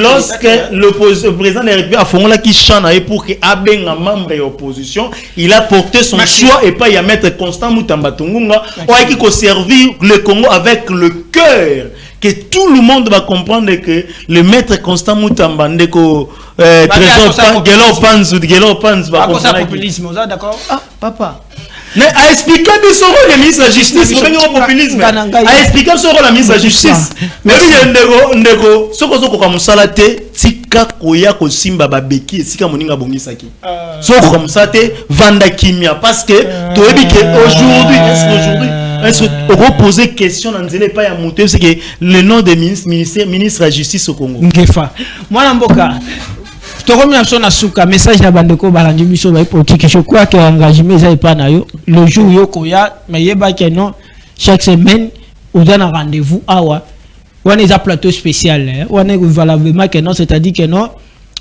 lorsque le président de la République a formulé qui chana et pour que abenga membre de l'opposition il a porté son choix et pas y a mettre Constant Mutamba Tungunga ou qui ko servir le Congo avec le cœur que tout le monde va comprendre que le maître Constant Mutamba ndeko trésor Gelo Panz va comprendre populisme d'accord. Ah papa mais a expliqué son rôle le ministre de la justice au populisme a expliqué son rôle la ministre de la justice mais ndeko soko ko musala te tika koya ko simba babeki sika moninga bongisaki soko ko musala te vanda kimia parce que toyebi que aujourd'hui on poser question dans nzele pas ya monter c'est que le nom des ministre de la justice au Congo ngefa mwana mboka tokomi na suka message na bandeko balandi biso ba politique je crois que engagement ça pas na yo le jour yo koya mais yeba que non chaque semaine on donne un rendez-vous awa on est à plateau spécial on est valablement que non c'est-à-dire que non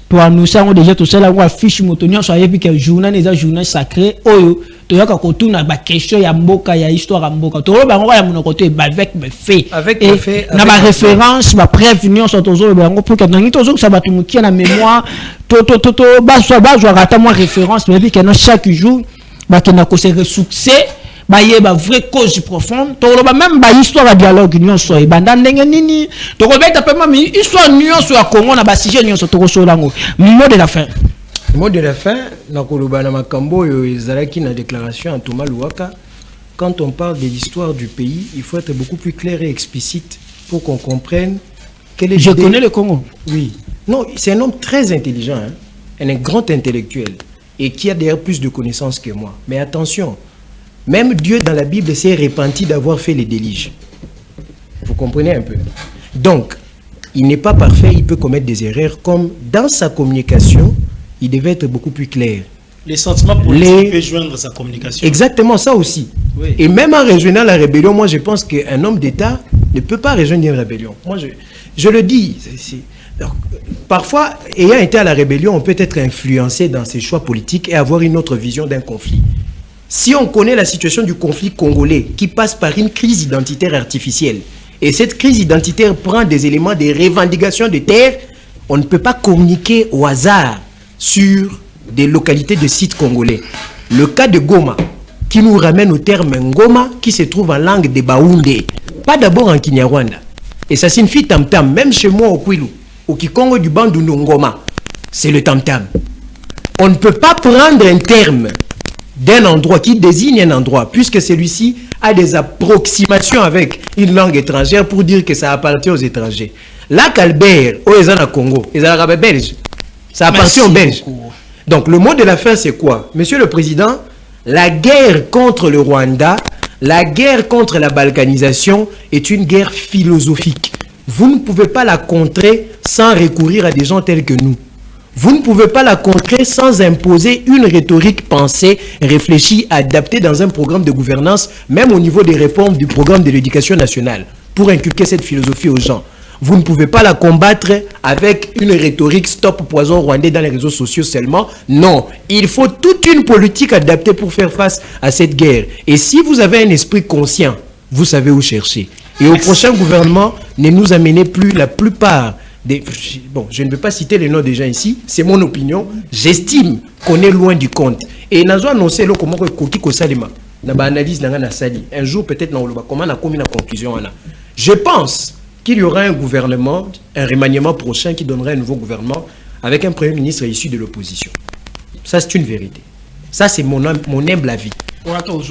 pour annoncer on déjà tout ça là on affiche motonio so yebi que journal les journal sacré oyo to yaka ko tuna ba question ya mboka ya histoire ya mboka to ba ngo ya monokoto ba avec mes faits na ba référence ba prévenir sur tozo ba ngo pour que nangi tozo ça ba tumukia na mémoire to ba so ba jo rata moi référence mais que non chaque jour ba que na ko se succès ba yeba vraie cause profonde to ba même ba histoire ya dialogue union so e banda ndenge nini to ko beta pe même histoire union so ya Congo na ba sujet union so to ko so lango mot de la fin. Le mot de la fin, Nakoloba Namakambo et Zalaki na déclaration à Thomas Louaka. Quand on parle de l'histoire du pays, il faut être beaucoup plus clair et explicite pour qu'on comprenne quel est. Je connais le Congo. Oui. Non, c'est un homme très intelligent, un grand intellectuel et qui a d'ailleurs plus de connaissances que moi. Mais attention, Même Dieu dans la Bible s'est repenti d'avoir fait les déliges. Vous comprenez un peu? Donc, il n'est pas parfait, il peut commettre des erreurs, comme dans sa communication, il devait être beaucoup plus clair. Les sentiments politiques peuvent joindre sa communication. Exactement, ça aussi. Oui. Et même en rejoignant la rébellion, moi je pense qu'un homme d'État ne peut pas rejoindre une rébellion. Moi je le dis. Donc, parfois, ayant été à la rébellion, on peut être influencé dans ses choix politiques et avoir une autre vision d'un conflit. Si on connaît la situation du conflit congolais qui passe par une crise identitaire artificielle, et cette crise identitaire prend des éléments des revendications de terre, on ne peut pas communiquer au hasard sur des localités de sites congolais. Le cas de Goma, qui nous ramène au terme Ngoma, qui se trouve en langue de Baoundé, pas d'abord en Kinyarwanda. Et ça signifie tam-tam, même chez moi au Kwilu, au Kikongo du Bandundu Ngoma, c'est le tam-tam. On ne peut pas prendre un terme d'un endroit qui désigne un endroit, puisque celui-ci a des approximations avec une langue étrangère pour dire que ça appartient aux étrangers. Lac Albert, au Ezana Congo, Ezana belge, ça appartient aux Belges. Donc le mot de la fin c'est quoi? Monsieur le Président, la guerre contre le Rwanda, la guerre contre la balkanisation est une guerre philosophique. Vous ne pouvez pas la contrer sans recourir à des gens tels que nous. Vous ne pouvez pas la contrer sans imposer une rhétorique pensée, réfléchie, adaptée dans un programme de gouvernance, même au niveau des réformes du programme de l'éducation nationale, pour inculquer cette philosophie aux gens. Vous ne pouvez pas la combattre avec une rhétorique stop poison rwandais dans les réseaux sociaux seulement. Non, il faut toute une politique adaptée pour faire face à cette guerre. Et si vous avez un esprit conscient, vous savez où chercher. Et au prochain gouvernement, ne nous amenez plus la plupart des... Bon, je ne vais pas citer les noms des gens ici, c'est mon opinion. J'estime qu'on est loin du compte. Et nous avons annoncé comment Koki Salima, dans l'analyse de la Sali. Un jour, peut-être, comment on a commis la conclusion. Je pense qu'il y aura un gouvernement, un remaniement prochain qui donnerait un nouveau gouvernement avec un premier ministre issu de l'opposition. Ça, c'est une vérité. Ça, c'est mon humble avis.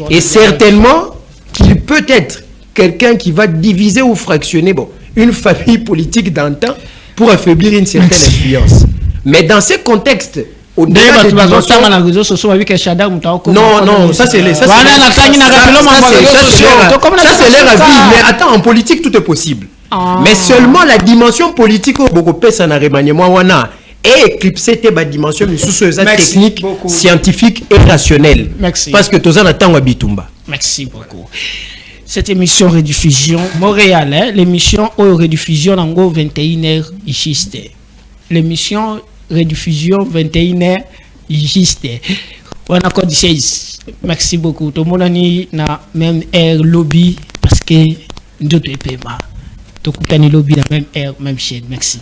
Et certainement qu'il peut être quelqu'un qui va diviser ou fractionner une famille politique d'antan pour affaiblir une certaine influence. Mais dans ce contexte, au-delà des dimensions... Non, ça c'est l'air à vie. Mais attends, en politique, tout est possible. Mais seulement la dimension politique au Bogopé, ça n'a remaniement et éclipser la dimension technique, scientifique et rationnelle. Merci. Parce que tout ça n'attend Bitumba. Merci beaucoup. Cette émission rediffusion Montréal, l'émission rediffusion en 21h ici. L'émission rediffusion 21h ici. On a code 16. Merci beaucoup. Tout le monde a même air lobby parce que d'autres paiements. Tout le monde a lobby la même air, même chaîne. Merci.